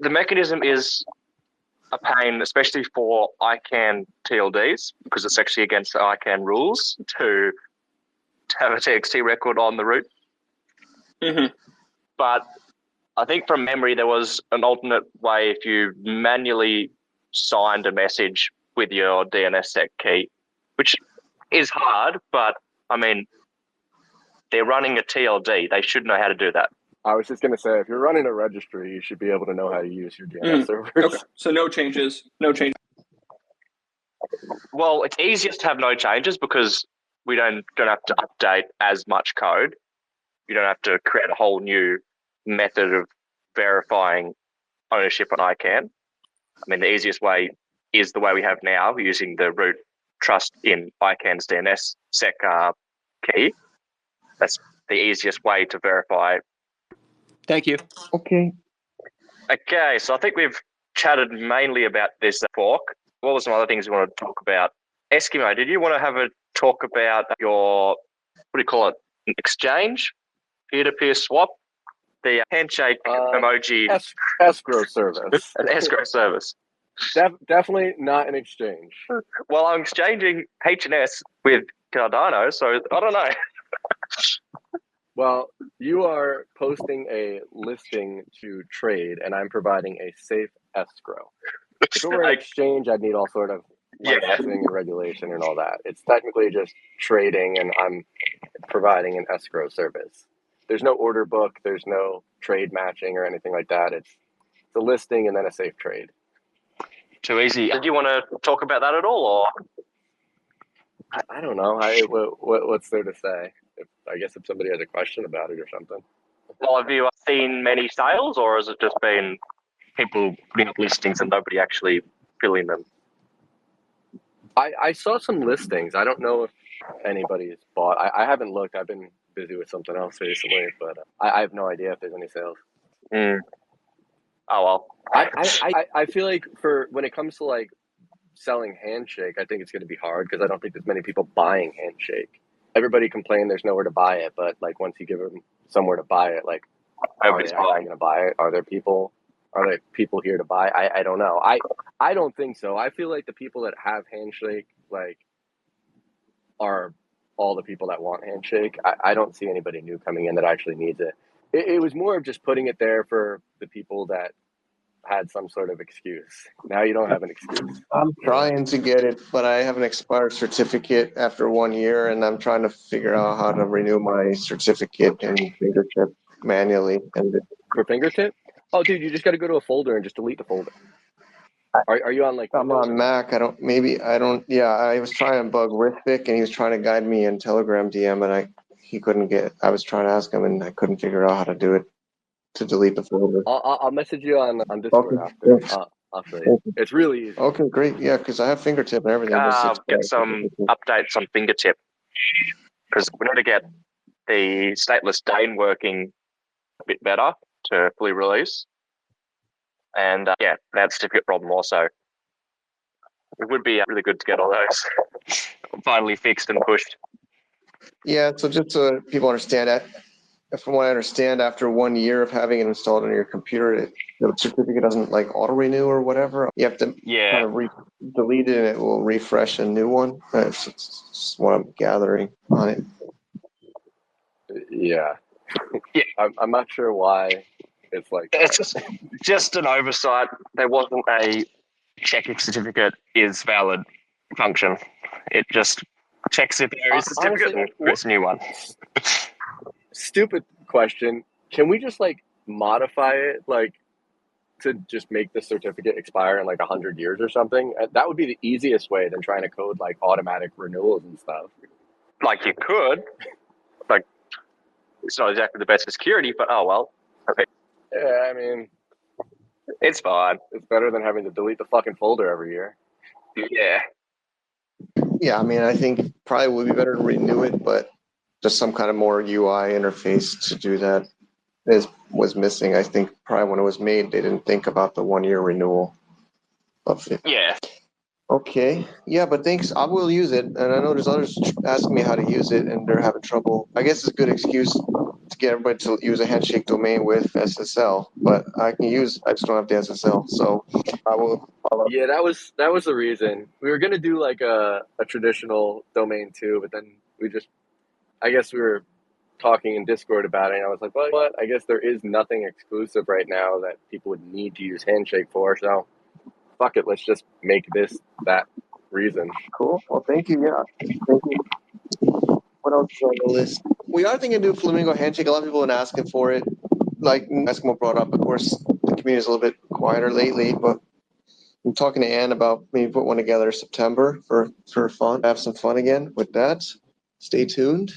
the mechanism is a pain, especially for ICANN TLDs, because it's actually against the ICANN rules to have a TXT record on the root. Mm-hmm. But I think from memory, there was an alternate way if you manually signed a message with your DNSSEC key, which is hard, but I mean, they're running a TLD. They should know how to do that. I was just going to say, if you're running a registry, you should be able to know how to use your DNS servers. Okay, so no changes. Well, it's easiest to have no changes because we don't have to update as much code. You don't have to create a whole new method of verifying ownership on ICANN. I mean, the easiest way is the way we have now, using the root trust in ICANN's DNSSEC key. That's the easiest way to verify. Thank you. Okay. Okay, so I think we've chatted mainly about this fork. What were some other things you want to talk about? Eskimo, did you want to have a talk about your, what do you call it, exchange? Peer-to-peer swap? The handshake emoji. Escrow service. An escrow service. Definitely not an exchange. Well, I'm exchanging HNS with Cardano, so I don't know. Well, you are posting a listing to trade, and I'm providing a safe escrow. If it were an exchange, I'd need all sort of licensing and regulation and all that. It's technically just trading, and I'm providing an escrow service. There's no order book, there's no trade matching or anything like that. It's a listing and then a safe trade. Too easy. Do you want to talk about that at all, or? I don't know. What's there to say? I guess if somebody has a question about it or something. Well, have you seen many sales, or has it just been people putting up listings and nobody actually filling them? I saw some listings. I don't know if anybody's bought. I haven't looked. I've been busy with something else recently, but I have no idea if there's any sales. Mm. Oh well. I feel like for when it comes to like selling Handshake, I think it's going to be hard because I don't think there's many people buying Handshake. Everybody complained there's nowhere to buy it, but like once you give them somewhere to buy it, like are they actually going to buy it? Are there people here to buy? I don't know. I don't think so. I feel like the people that have Handshake like are all the people that want Handshake. I don't see anybody new coming in that actually needs it. It was more of just putting it there for the people that had some sort of excuse. Now you don't have an excuse. I'm trying to get it, but I have an expired certificate after 1 year, and I'm trying to figure out how to renew my certificate in Fingertip manually. And for Fingertip? Oh, dude, you just got to go to a folder and just delete the folder. Are you on like? I'm on Mac. I was trying to bug Rithvik, and he was trying to guide me in Telegram DM, and he couldn't get. I was trying to ask him, and I couldn't figure out how to do it to delete the folder. I'll message you on Discord after. I'll show you. It's really easy. Okay, great. Yeah, because I have Fingertip and everything. Get some updates on Fingertip, because we need to get the stateless Dane working a bit better to fully release. And that certificate problem also. It would be really good to get all those finally fixed and pushed. Yeah, so just so people understand that, from what I understand, after 1 year of having it installed on your computer, the certificate doesn't like auto renew or whatever. You have to kind of delete it, and it will refresh a new one. That's what I'm gathering on it. Yeah. I'm not sure why it's like that. It's just an oversight. There wasn't a check if certificate is valid function. It just checks if there is a certificate and creates a new one. Stupid question. Can we just like modify it like to just make the certificate expire in like 100 years or something? That would be the easiest way than trying to code like automatic renewals and stuff. Like you could. Like it's not exactly the best for security, but oh well. Okay. Yeah, I mean, it's fine. It's better than having to delete the fucking folder every year. Yeah. Yeah, I mean, I think probably would be better to renew it, but just some kind of more UI interface to do that was missing. I think probably when it was made, they didn't think about the 1 year renewal of it. Yeah. Okay. Yeah, but thanks. I will use it, and I know there's others asking me how to use it, and they're having trouble. I guess it's a good excuse to get everybody to use a Handshake domain with SSL, but I just don't have the SSL, so I will follow. Yeah, that was the reason. We were gonna do like a traditional domain too, but then I guess we were talking in Discord about it, and I was like, well, what? I guess there is nothing exclusive right now that people would need to use Handshake for, so fuck it, let's just make this that reason. Cool. Well, thank you. Yeah. Thank you. What else is on the list? We are thinking of Flamingo Handshake. A lot of people have been asking for it. Like Eskimo brought up, of course, the community is a little bit quieter lately, but I'm talking to Ann about maybe put one together in September for fun. Have some fun again with that. Stay tuned.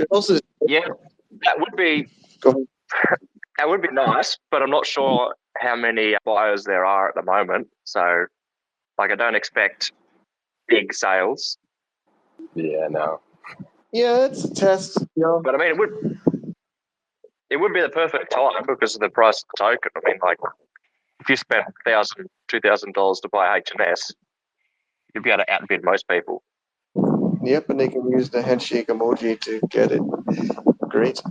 Also, that would be nice, but I'm not sure how many buyers there are at the moment. So, like, I don't expect big sales. Yeah, no. Yeah, it's a test. Yeah. But I mean, it would be the perfect time because of the price of the token. I mean, like, if you spent $1,000, $2,000 to buy HNS, you'd be able to outbid most people. Yep, and they can use the handshake emoji to get it. Great.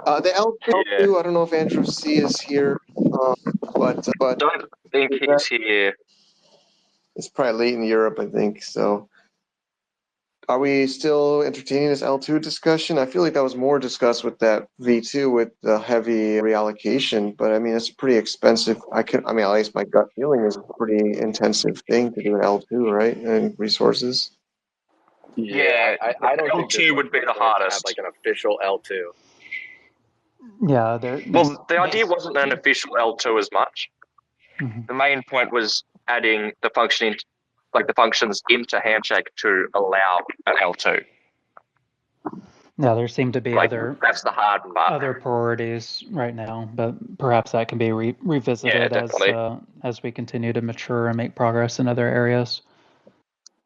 The L2, I don't know if Andrew C is here, but don't think he's here. It's probably late in Europe, I think. So, Are we still entertaining this L2 discussion? I feel like that was more discussed with that V2 with the heavy reallocation, but I mean, it's pretty expensive. I mean, at least my gut feeling is a pretty intensive thing to do an L2, right? And resources. Yeah, I don't think there's L2 much would be the point to have hardest. like an official L2. Yeah, Well, the idea wasn't an official L2 as much. Mhm. The main point was adding the functioning, like the functions into Handshake to allow an L2. Yeah, there seem to be Like, that's the hard part. other priorities right now, but perhaps that can be Yeah, revisited definitely. as we continue to mature and make progress in other areas.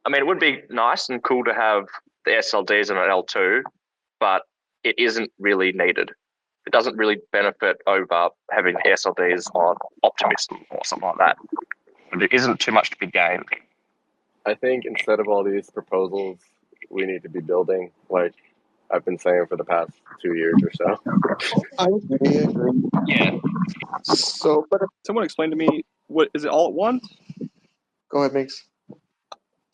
I mean, it would be nice and cool to have the SLDs in an L2, but it isn't really needed. It doesn't really benefit over having the SLDs on Optimism or something like that. There isn't too much to be gained. I think instead of all these proposals, we need to be building, like I've been saying for the past 2 years or so. I agree. Yeah. So, but Someone explain to me, what is it all at once? go ahead, Mix.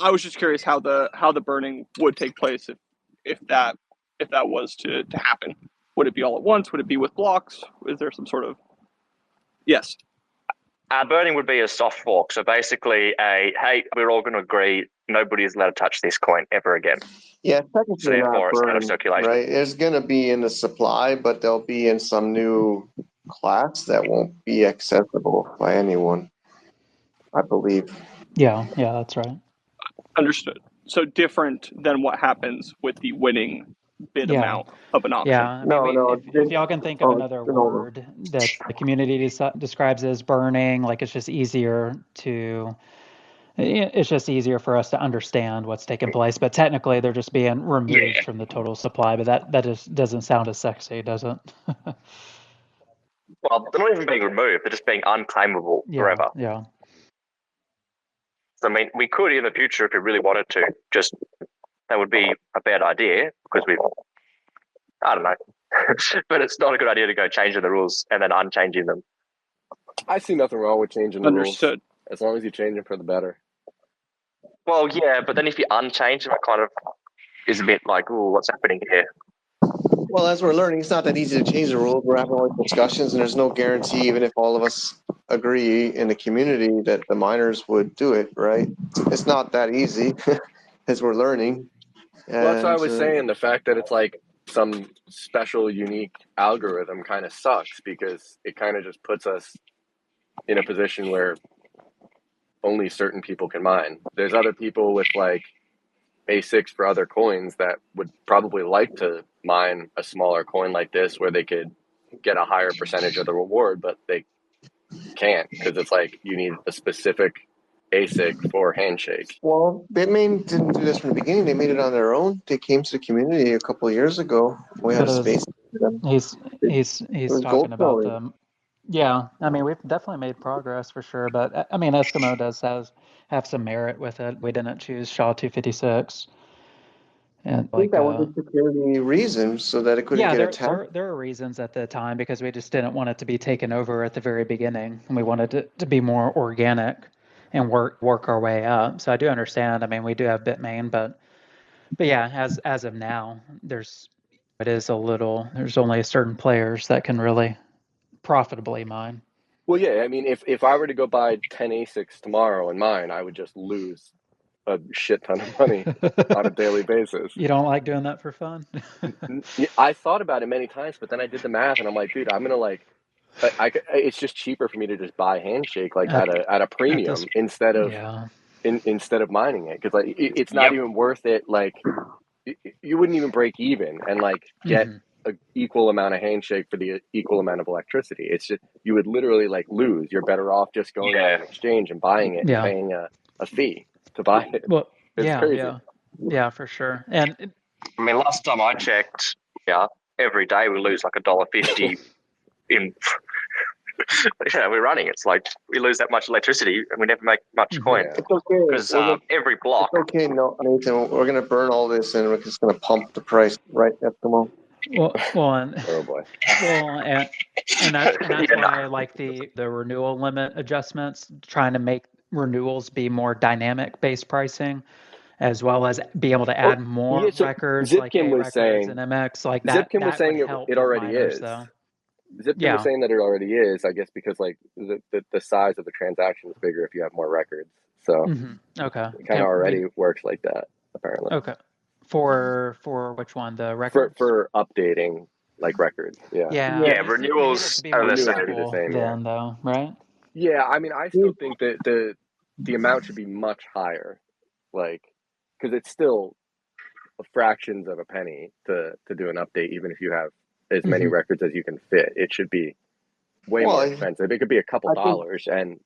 I was just curious how the burning would take place if that was to happen. Would it be all at once? Would it be with blocks? Is there some sort of yes? Burning would be a soft fork. So basically, hey, we're all going to agree nobody's allowed to touch this coin ever again. Yeah, So technically not therefore, it's out of burn, circulation. right? It's going to be in the supply, but they'll be in some new class that won't be accessible by anyone, I believe. Yeah, that's right. Understood. So different than what happens with the winning bid Yeah. amount of an auction. Yeah, I mean, No, if y'all can think of another no. word that the community describes as burning, like it's just easier for us to understand what's taking place. But technically, they're just being removed from the total supply. But that just doesn't sound as sexy, does it? Well, they're not even being removed; they're just being unclaimable forever. Yeah. So, I mean, we could in the future, if we really wanted to, just that would be a bad idea because I don't know, but it's not a good idea to go changing the rules and then unchanging them. I see nothing wrong with changing the Understood. rules as long as you change them for the better. Well, yeah, but then if you unchange them, it kind of is a bit like, oh, what's happening here? Well, as we're learning, it's not that easy to change the rules. We're having all these discussions, and there's no guarantee, even if all of us agree in the community, that the miners would do it, right? It's not that easy as we're learning. Well, that's what I was saying. The fact that it's like some special, unique algorithm kind of sucks because it kind of just puts us in a position where only certain people can mine. There's other people with like ASICs for other coins that would probably like to mine a smaller coin like this where they could get a higher percentage of the reward, but they can't because it's like you need a specific ASIC for Handshake. Well, Bitmain didn't do this from the beginning. They made it on their own. They came to the community a couple of years ago. We had a space for them. He's talking gold about selling. them. Yeah, I mean, we've definitely made progress for sure, but I mean, Eskimo does have some merit with it. We didn't choose SHA 256, and I think that was a security reason so that it couldn't get attacked. there are reasons at the time because we just didn't want it to be taken over at the very beginning, and we wanted it to be more organic and work our way up. So I do understand. I mean, we do have Bitmain, but yeah, as of now, there's only certain players that can really profitably mine. Well, yeah, I mean, if I were to go buy 10 ASICs tomorrow and mine, I would just lose a shit ton of money on a daily basis. You don't like doing that for fun? I thought about it many times, but then I did the math and I'm like, dude, I'm gonna it's just cheaper for me to just buy Handshake like at a premium instead of mining it because like it's not even worth it. Like you wouldn't even break even and like get an equal amount of Handshake for the equal amount of electricity. It's just you would literally like lose. You're better off just going on an exchange and buying it and paying a fee to buy it. Well, it's crazy. Yeah, for sure. And I mean, last time I checked, every day we lose like $1.50 in. We're running. It's like we lose that much electricity and we never make much coin. It's okay because every block. It's okay, no, Nathan. We're gonna burn all this and we're just gonna pump the price, right, Eskimo? Oh boy. Well, and that's why I like the renewal limit adjustments, trying to make renewals be more dynamic based pricing. as well as be able to add more yeah, so records like Zipkin A was records saying and MX like that. Zipkin was That would saying help it with already miners is. though. Zipkin Yeah. was saying that it already is, I guess, because like the size of the transaction is bigger if you have more records. So Okay. it kind of already works like that, apparently. Okay. For which one? The records? For updating like records. Yeah. Yeah. Yeah, You need it renewals to be are more the Renewals same. be the simple same, yeah. then though, right? Yeah, I mean, I still think that the amount should be much higher, like, because it's still fractions of a penny to do an update, even if you have as many records as you can fit. It should be way more expensive. It could be a couple dollars, and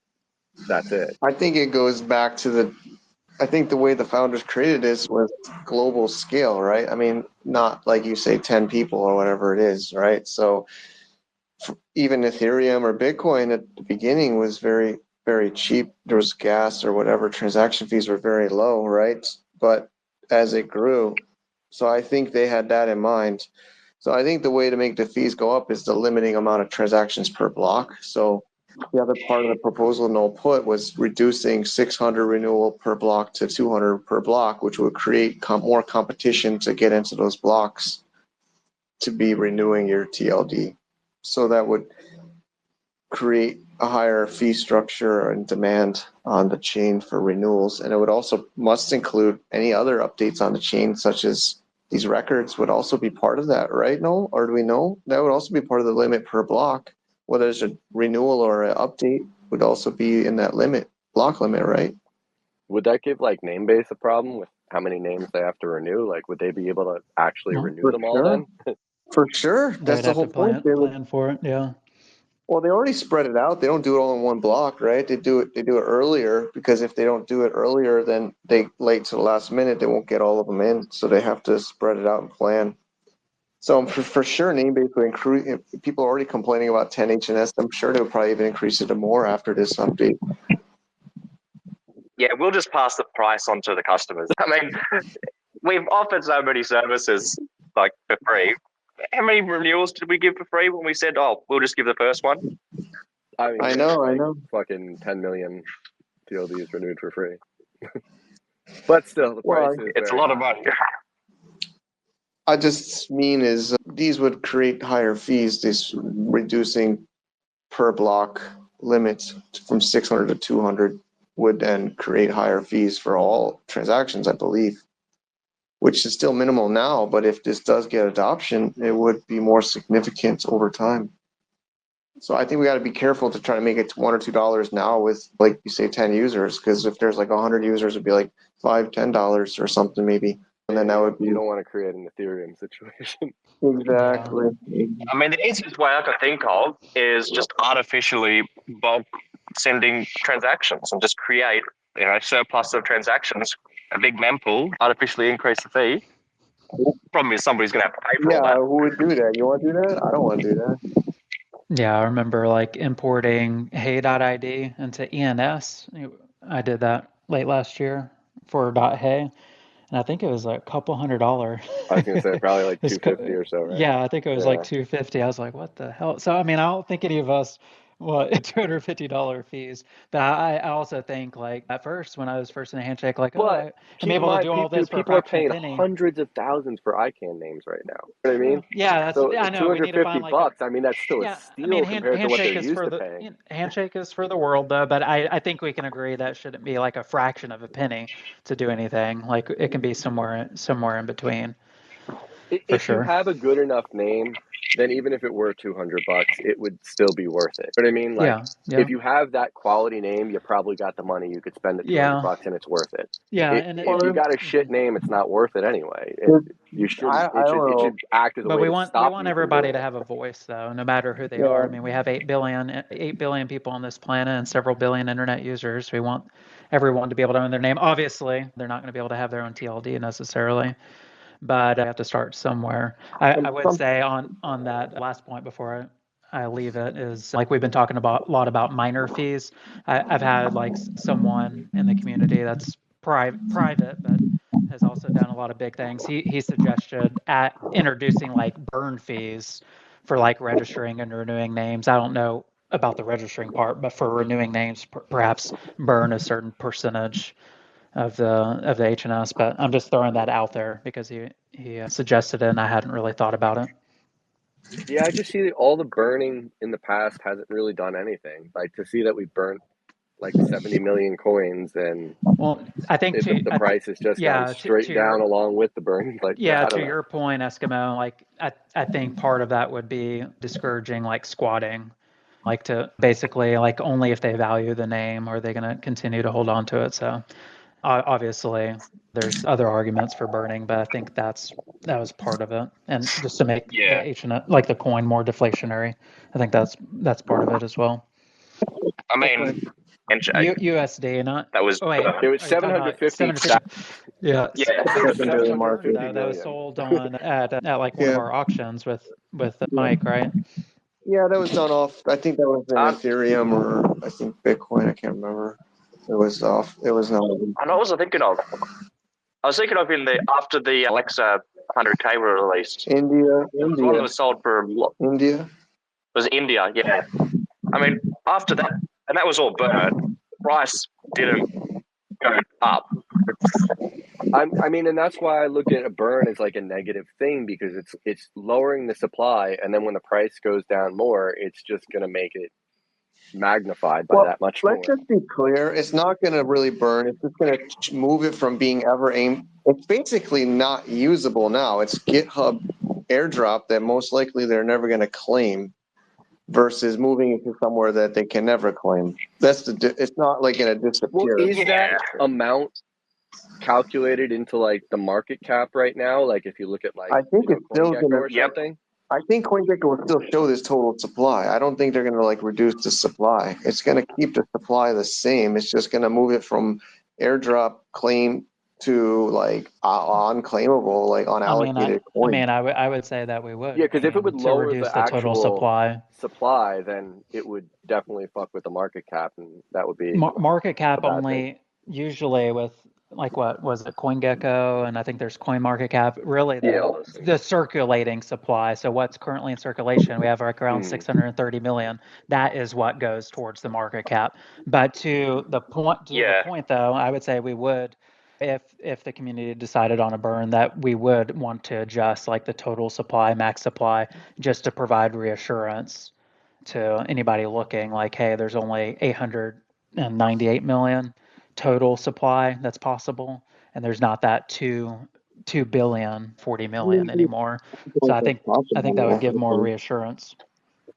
that's it. I think it goes back to I think the way the founders created this was global scale, right? I mean, not like you say 10 people or whatever it is, right? So even Ethereum or Bitcoin at the beginning was very, very cheap. There was gas or whatever, transaction fees were very low, right? But as it grew, so I think they had that in mind. So I think the way to make the fees go up is the limiting amount of transactions per block. So the other part of the proposal Noel put was reducing 600 renewal per block to 200 per block, which would create more competition to get into those blocks to be renewing your TLD. So that would create a higher fee structure and demand on the chain for renewals. And it would also must include any other updates on the chain, such as these records would also be part of that, right? No, or do we know that would also be part of the limit per block? Whether it's a renewal or an update would also be in that block limit, right? Would that give like Namebase a problem with how many names they have to renew? Like, would they be able to actually renew them all then? For sure. That's the whole point. Plan for it, yeah. Well, they already spread it out. They don't do it all in one block, right? They do it earlier, because if they don't do it earlier, then they late to the last minute, they won't get all of them in. So they have to spread it out and plan. So for sure, Namebase would increase. If people are already complaining about 10 HNS, I'm sure they would probably even increase it to more after this update. Yeah, we'll just pass the price on to the customers. I mean, we've offered so many services like for free. How many renewals did we give for free when we said, "Oh, we'll just give the first one"? I mean, I know. Fucking 10 million TLDs renewed for free. But still, the price is it's a lot of money. I just mean is these would create higher fees. This reducing per block limits from 600 to 200 would then create higher fees for all transactions, I believe, which is still minimal now. But if this does get adoption, it would be more significant over time. So I think we got to be careful to try to make it $1 or $2 now with, like you say, 10 users, because if there's like 100 users, it'd be like $5, $10 or something maybe. And then that would be. You don't want to create an Ethereum situation. Exactly. I mean, the easiest way I can think of is just artificially bulk sending transactions and just create, surplus of transactions, a big mempool, artificially increase the fee. Problem is somebody's going to have to pay for all that. Yeah, who would do that? You want to do that? I don't want to do that. Yeah, I remember like importing hey.id into ENS. I did that late last year for .hey. And I think it was like a couple $100. I was going to say probably like 250 or so, right? Yeah, I think it was like 250. I was like, what the hell? So, I mean, I don't think any of us, $250 fees. But I also think like at first, when I was first in a handshake, like, but I'm able to do all this for a people are fraction paying of a penny. hundreds of thousands for ICANN names right now. You know what I mean? Yeah, so I know. We need to find like $250. I mean, that's still a steal compared to what they're used to paying. Handshake is for the world, though. But I think we can agree that shouldn't be like a fraction of a penny to do anything. Like it can be somewhere in between. If you have a good enough name, then even if it were $200, it would still be worth it. You know what I mean? Like, if you have that quality name, you probably got the money. You could spend the $200 and it's worth it. Yeah, and if you got a shit name, it's not worth it anyway. You should. It should act as a way to stop you. We want everybody to have a voice, though, no matter who they are. I mean, we have 8 billion people on this planet and several billion internet users. We want everyone to be able to own their name. Obviously, they're not going to be able to have their own TLD necessarily, but I have to start somewhere. I would say on that last point before I leave it is like we've been talking a lot about miner fees. I've had like someone in the community that's private, but has also done a lot of big things. He suggested introducing like burn fees for like registering and renewing names. I don't know about the registering part, but for renewing names, perhaps burn a certain percentage of the HNS, but I'm just throwing that out there because he suggested it and I hadn't really thought about it. Yeah, I just see that all the burning in the past hasn't really done anything. Like to see that we burnt like 70 million coins and Well, I think the price has just gone straight down along with the burn. Like, yeah, I don't to know. your point, Eskimo, like I think part of that would be discouraging like squatting, like to basically like only if they value the name are they going to continue to hold on to it. So obviously there's other arguments for burning, but I think that was part of it, and just to make the H&M, like the coin more deflationary. I think that's part of it as well. I mean, USD, not that was. Oh wait, it was 750. Yeah, Yeah. That was sold on at like one of our auctions with Mike, right? Yeah, that was done off. I think that was in Ethereum or I think Bitcoin. I can't remember. It was off. It was not. I know what was I thinking of? I was thinking of after the Alexa 100K were released. India. One that was sold for India. Was India? Yeah. I mean, after that, and that was all burnt. Price didn't go up. I mean, and that's why I look at a burn as like a negative thing because it's lowering the supply, and then when the price goes down more, it's just going to make it magnified by that much more. Let's just be clear. It's not going to really burn. It's just going to move it from being ever aimed. It's basically not usable now. It's GitHub airdrop that most likely they're never going to claim versus moving it to somewhere that they can never claim. It's not like going to disappear. Well, is that amount calculated into like the market cap right now? Like if you look at like I think it's still CoinGecko going to or something. I think CoinGecko will still show this total supply. I don't think they're going to like reduce the supply. It's going to keep the supply the same. It's just going to move it from airdrop claim to like unclaimable, like unallocated coin. I would say that we would. Yeah, because if it would lower reduce the total actual supply, then it would definitely fuck with the market cap, and that would be market cap only. Usually with like what was it, CoinGecko, and I think there's CoinMarketCap. Really, the circulating supply. So what's currently in circulation, we have like around 630 million. That is what goes towards the market cap. But to the point, though, I would say we would, if the community decided on a burn, that we would want to adjust like the total supply, max supply, just to provide reassurance to anybody looking. Like, hey, there's only 898 million. Total supply that's possible, and there's not that 2 billion 40 million anymore. So I think that would give more reassurance.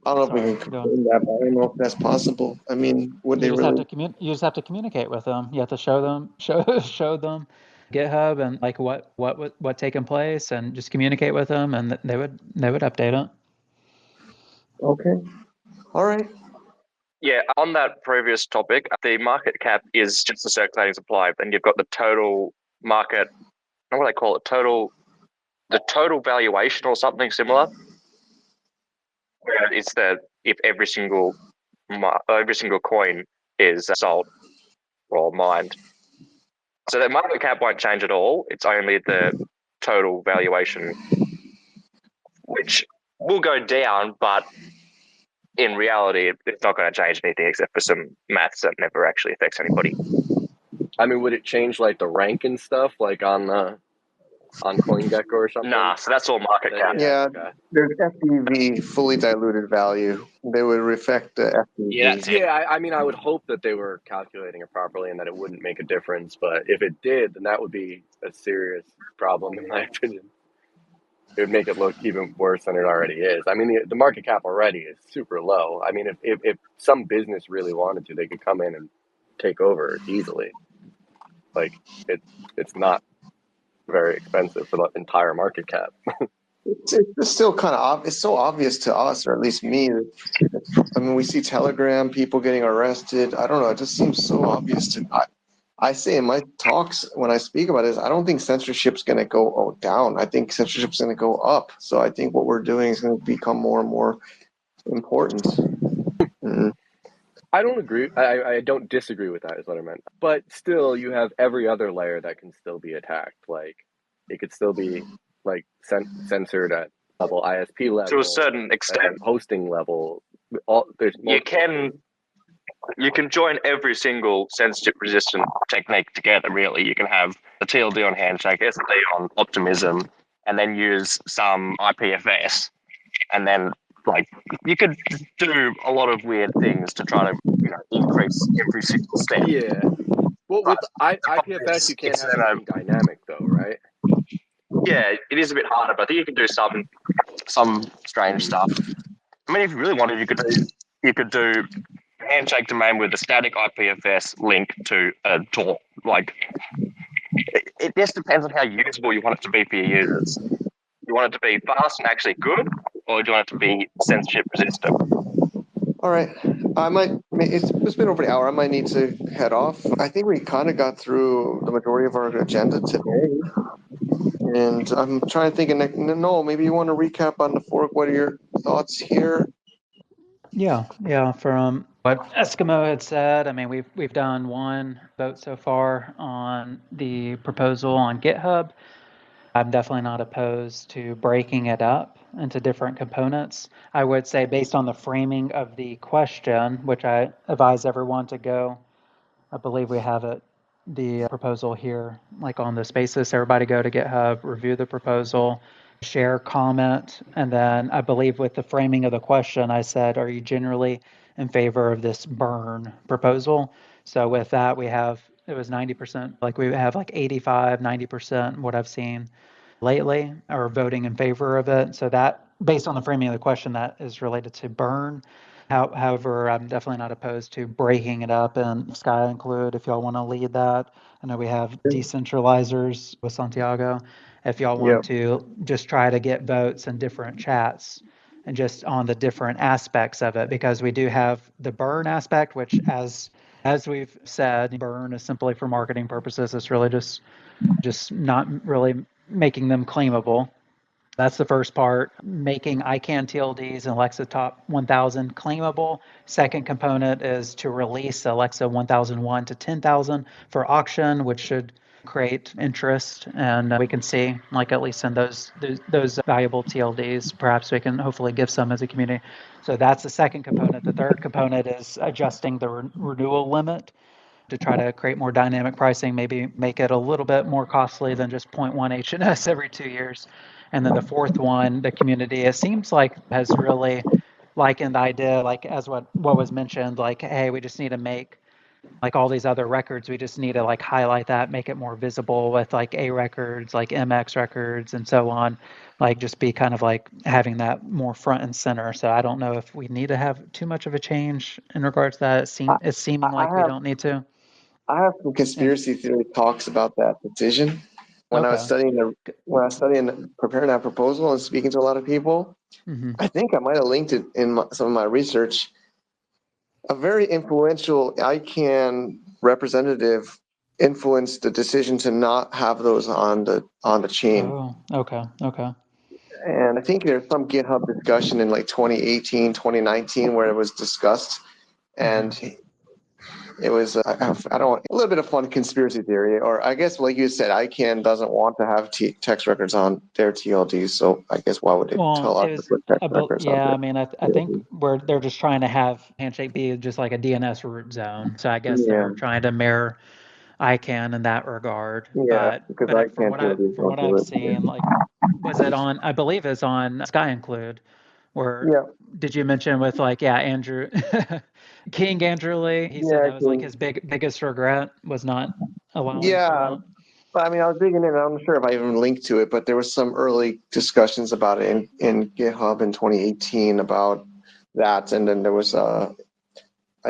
I don't know if we can confirm that, but I don't know if that's possible. I mean, would they really? You just have to communicate with them. You have to show them GitHub and like what taking place, and just communicate with them, and they would update it. Okay. All right. Yeah, on that previous topic, the market cap is just the circulating supply, and you've got the total market. What do they call it? The total valuation or something similar. It's if every single coin is sold or mined. So the market cap won't change at all. It's only the total valuation, which will go down, but in reality, it's not going to change anything except for some maths that never actually affects anybody. I mean, would it change like the rank and stuff, like on CoinGecko or something? Nah, so that's all market cap. Yeah, there's FEV, fully diluted value. They would reflect the FEV. Yeah, I mean, I would hope that they were calculating it properly and that it wouldn't make a difference. But if it did, then that would be a serious problem, in my opinion. It would make it look even worse than it already is. I mean, the market cap already is super low. I mean, if some business really wanted to, they could come in and take over easily. Like, it's not very expensive for the entire market cap. It's still kind of it's so obvious to us, or at least me. I mean, we see Telegram people getting arrested. I don't know. It just seems so obvious to me. I say in my talks when I speak about this, I don't think censorship's going to go down. I think censorship's going to go up. So I think what we're doing is going to become more and more important. Mm-hmm. I don't agree. I don't disagree with that, is what I meant. But still, you have every other layer that can still be attacked. Like, it could still be like censored at level ISP level to a certain extent, hosting level. you can join every single censorship resistant technique together, really. You can have a TLD on Handshake, SD on Optimism, and then use some IPFS. And then, like, you could do a lot of weird things to try to, increase every single step. Yeah. Well, But with IPFS, you can't it's have anything dynamic, though, right? yeah, it is a bit harder, but I think you can do some strange stuff. I mean, if you really wanted, you could do handshake domain with a static IPFS link to a Tor. Like, it just depends on how usable you want it to be for your users. You want it to be fast and actually good, or do you want it to be censorship resistant? All right. It's been over an hour. I might need to head off. I think we kind of got through the majority of our agenda today. And I'm trying to think, Noel, maybe you want to recap on the fork. What are your thoughts here? Yeah. From what Eskimo had said, I mean, we've done one vote so far on the proposal on GitHub. I'm definitely not opposed to breaking it up into different components. I would say, based on the framing of the question, which I advise everyone to go, I believe we have it, the proposal here, like on the Spaces. Everybody go to GitHub, review the proposal, share, comment, and then I believe with the framing of the question, I said, are you generally in favor of this burn proposal? So with that, it was 90%, like we have like 85, 90%, what I've seen lately are voting in favor of it. So that, based on the framing of the question, that is related to burn. However, I'm definitely not opposed to breaking it up and Sky include if y'all want to lead that. I know we have decentralizers with Santiago. If y'all want to just try to get votes in different chats and just on the different aspects of it, because we do have the burn aspect, which as we've said, burn is simply for marketing purposes. It's really just not really making them claimable. That's the first part, making ICANN TLDs and Alexa Top 1000 claimable. Second component is to release Alexa 1001 to 10,000 for auction, which should create interest. And we can see, like, at least in those valuable TLDs, perhaps we can hopefully give some as a community. So that's the second component. The third component is adjusting the renewal limit to try to create more dynamic pricing, maybe make it a little bit more costly than just 0.1 HNS every 2 years. And then the fourth one, the community, it seems like has really likened the idea, like as what was mentioned, like, hey, we just need to make like all these other records, we just need to like highlight that, make it more visible with like A records, like MX records and so on, like just be kind of like having that more front and center. So I don't know if we need to have too much of a change in regards to that. It's seeming like we don't need to. I have some conspiracy theory talks about that decision. When I was studying preparing that proposal and speaking to a lot of people, I think I might have linked it in some of my research. A very influential ICANN representative influenced the decision to not have those on the chain. Oh, okay. And I think there's some GitHub discussion in like 2018, 2019 where it was discussed. And it was, a little bit of fun conspiracy theory, or I guess, like you said, ICANN doesn't want to have text records on their TLDs. So I guess why would they tell us to put text records on? Yeah, I mean, I think they're just trying to have Handshake be just like a DNS root zone. So I guess they're trying to mirror ICANN in that regard. Yeah, but from what I've seen, like, was it on? I believe it's on Sky Include. Where did you mention with like Andrew King Andrew Lee? He said that was like his biggest regret was not allowing. Yeah. But I mean, I was digging in. I'm not sure if I even linked to it, but there was some early discussions about it in GitHub in 2018 about that, and then there was I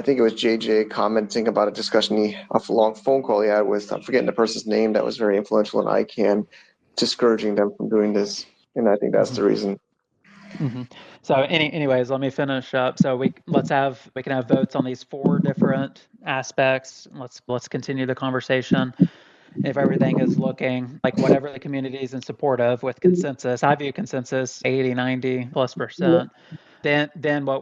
think it was JJ commenting about a discussion, a long phone call he had with, I'm forgetting the person's name, that was very influential in ICANN, discouraging them from doing this, and I think that's the reason. So anyways, let me finish up. So we can have votes on these 4 different aspects. Let's continue the conversation. If everything is looking like whatever the community is in support of with consensus, I view consensus 80, 90+%. Then what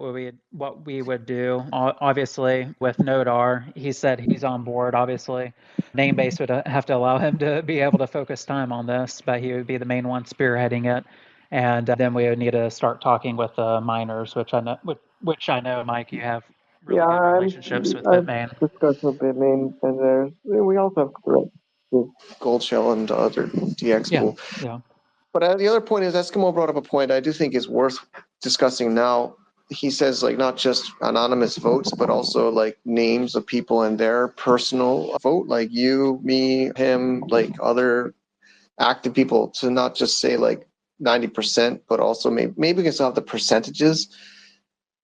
we would do, obviously with Nodar, he said he's on board. Obviously, Namebase would have to allow him to be able to focus time on this, but he would be the main one spearheading it. And then we would need to start talking with the miners, which I know, Mike, you have really good relationships with I've Bitmain. discussed with Bitmain, and we also have the Gold Shell and other DX Yeah, pool. yeah. But the other point is, Eskimo brought up a point I do think is worth discussing now. He says, like, not just anonymous votes, but also like names of people and their personal vote, like you, me, him, like other active people, to not just say like 90%, but also maybe we can still have the percentages,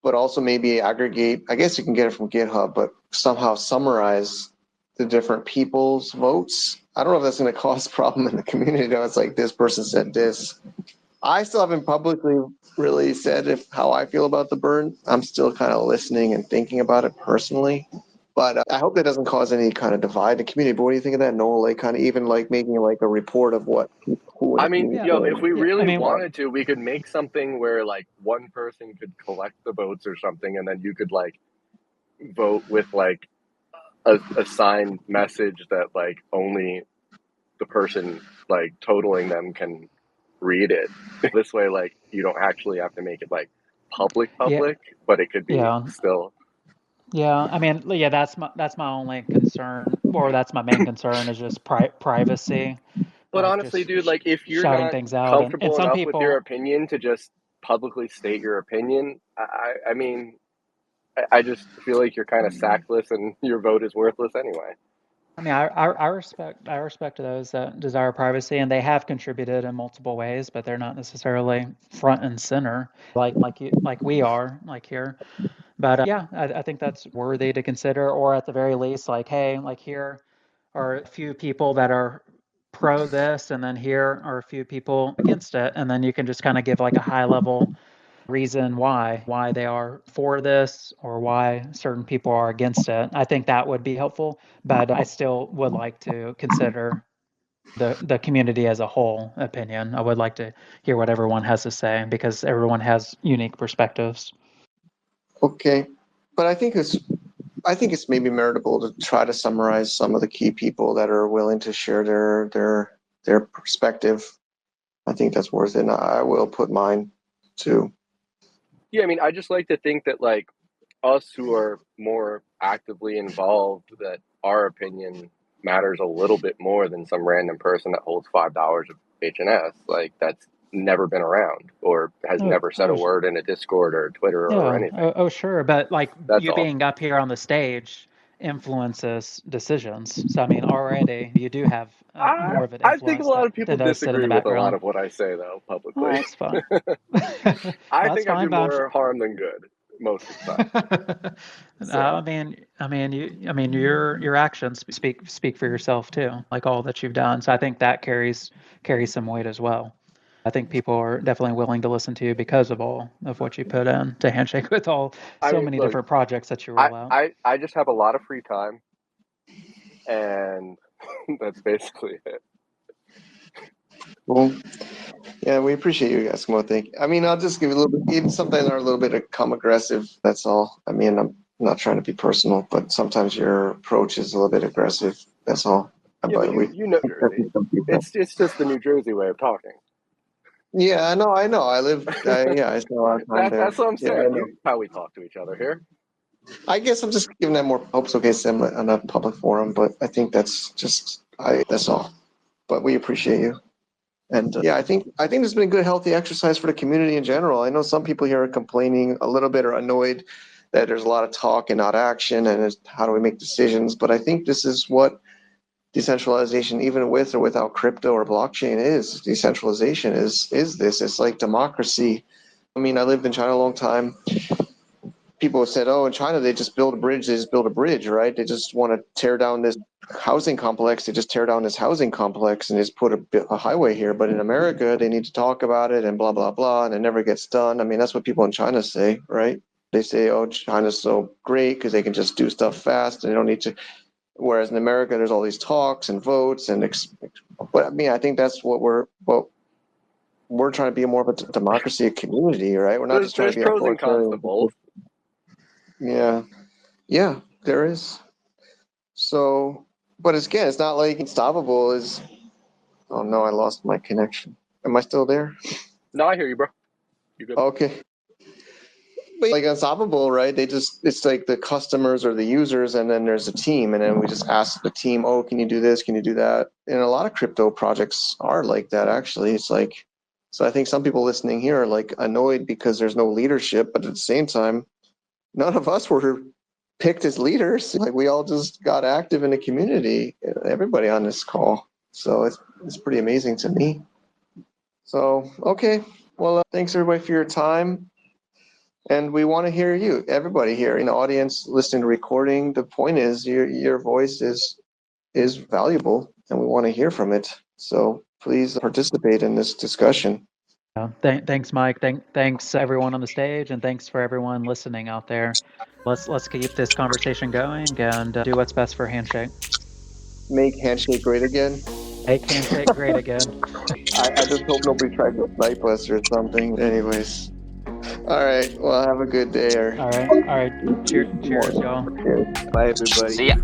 but also maybe aggregate. I guess you can get it from GitHub, but somehow summarize the different people's votes. I don't know if that's going to cause a problem in the community. Though it's like this person said this. I still haven't publicly really said how I feel about the burn. I'm still kind of listening and thinking about it personally. But I hope that doesn't cause any kind of divide in the community. But what do you think of that, Noel? Like, kind of even like making like a report of what who in I the mean, community. if we Yeah, I really mean, wanted to, we could make something where like one person could collect the votes or something, and then you could like vote with like a signed message that like only the person like totaling them can read it. This way, like you don't actually have to make it like public, yeah, but it could be yeah. still. Yeah, I mean, yeah, that's my only concern, or that's my main concern is just privacy, But like honestly, just dude, like if you're shouting not things out, and comfortable some enough with your people, opinion to just publicly state your opinion, I mean, I just feel like you're kind of sackless and your vote is worthless anyway. I mean, I respect those that desire privacy, and they have contributed in multiple ways, but they're not necessarily front and center like we are like here. But yeah, I think that's worthy to consider, or at the very least, like, hey, like here are a few people that are pro this, and then here are a few people against it, and then you can just kind of give like a high level reason why they are for this or why certain people are against it. I think that would be helpful, but I still would like to consider the community as a whole opinion. I would like to hear what everyone has to say because everyone has unique perspectives. Okay, but I think it's maybe meritable to try to summarize some of the key people that are willing to share their perspective. I think that's worth it. And I will put mine too. Yeah, I mean, I just like to think that like us who are more actively involved, that our opinion matters a little bit more than some random person that holds $5 of HNS. Like that's never been around or has Oh, never said a word in a Discord or Twitter or yeah. anything. Sure. But like That's you all. being up here on the stage influences decisions. So I mean, already you do have more of an I think a influence lot of people than those sit in the disagree with a lot background. of what I say, though, Well, publicly. that's fine. I That's think I do fine, but more harm than good most of the time. So, your actions speak for yourself too, like all that you've done. So I think that carries some weight as well. I think people are definitely willing to listen to you because of all of what you put in to Handshake with I so mean, many look, different projects that you roll out. I just have a lot of free time, and that's basically it. Well, yeah, we appreciate you, Eskimo. Thank you. I mean, I'll just give you a little bit, even sometimes are a little bit of come aggressive. That's all. I mean, I'm not trying to be personal, but sometimes your approach is a little bit aggressive. That's all. Yeah, but But you know Jersey. It's just the New Jersey way of talking. Yeah, I know. I spend a lot of time there. That's what I'm Yeah, I saying. know. How we talk to each other here. I guess I'm just giving that more hopes. Okay, Sim, on a public forum, but I think that's all. But we appreciate you. And yeah, I think it's been a good, healthy exercise for the community in general. I know some people here are complaining a little bit or annoyed that there's a lot of talk and not action, and how do we make decisions? But I think this is what decentralization, even with or without crypto or blockchain, is. Decentralization is this. It's like democracy. I mean, I lived in China a long time. People have said, oh, in China, they just build a bridge, right? They just want to tear down this housing complex. They just tear down this housing complex and just put a highway here. But in America, they need to talk about it and blah, blah, blah, and it never gets done. I mean, that's what people in China say, right? They say, oh, China's so great because they can just do stuff fast and they don't need to. Whereas in America, there's all these talks and votes but I mean, I think that's what we're trying to be more of a democracy, a community, right? We're not just trying to There's be pros and cons to authoritarian. both. Yeah, there is. So, but again, it's not like unstoppable is. Oh no, I lost my connection. Am I still there? No, I hear you, bro. You good? Okay. But like Unstoppable, right? It's like the customers or the users, and then there's a team, and then we just ask the team, oh, can you do this? Can you do that? And a lot of crypto projects are like that, actually. It's like, so I think some people listening here are like annoyed because there's no leadership, but at the same time, none of us were picked as leaders. Like we all just got active in the community, everybody on this call. So it's pretty amazing to me. So, okay. Well, thanks everybody for your time. And we want to hear you, everybody here in the audience listening to recording. The point is your voice is valuable and we want to hear from it. So please participate in this discussion. Thanks, Mike. Thanks everyone on the stage, and thanks for everyone listening out there. Let's keep this conversation going and do what's best for Handshake. Make Handshake great again. Make Handshake great again. I just hope nobody tries to snipe us or something. Anyways. All right. Well, have a good day. All right. Cheers, y'all. Cheers. Bye, everybody. See ya.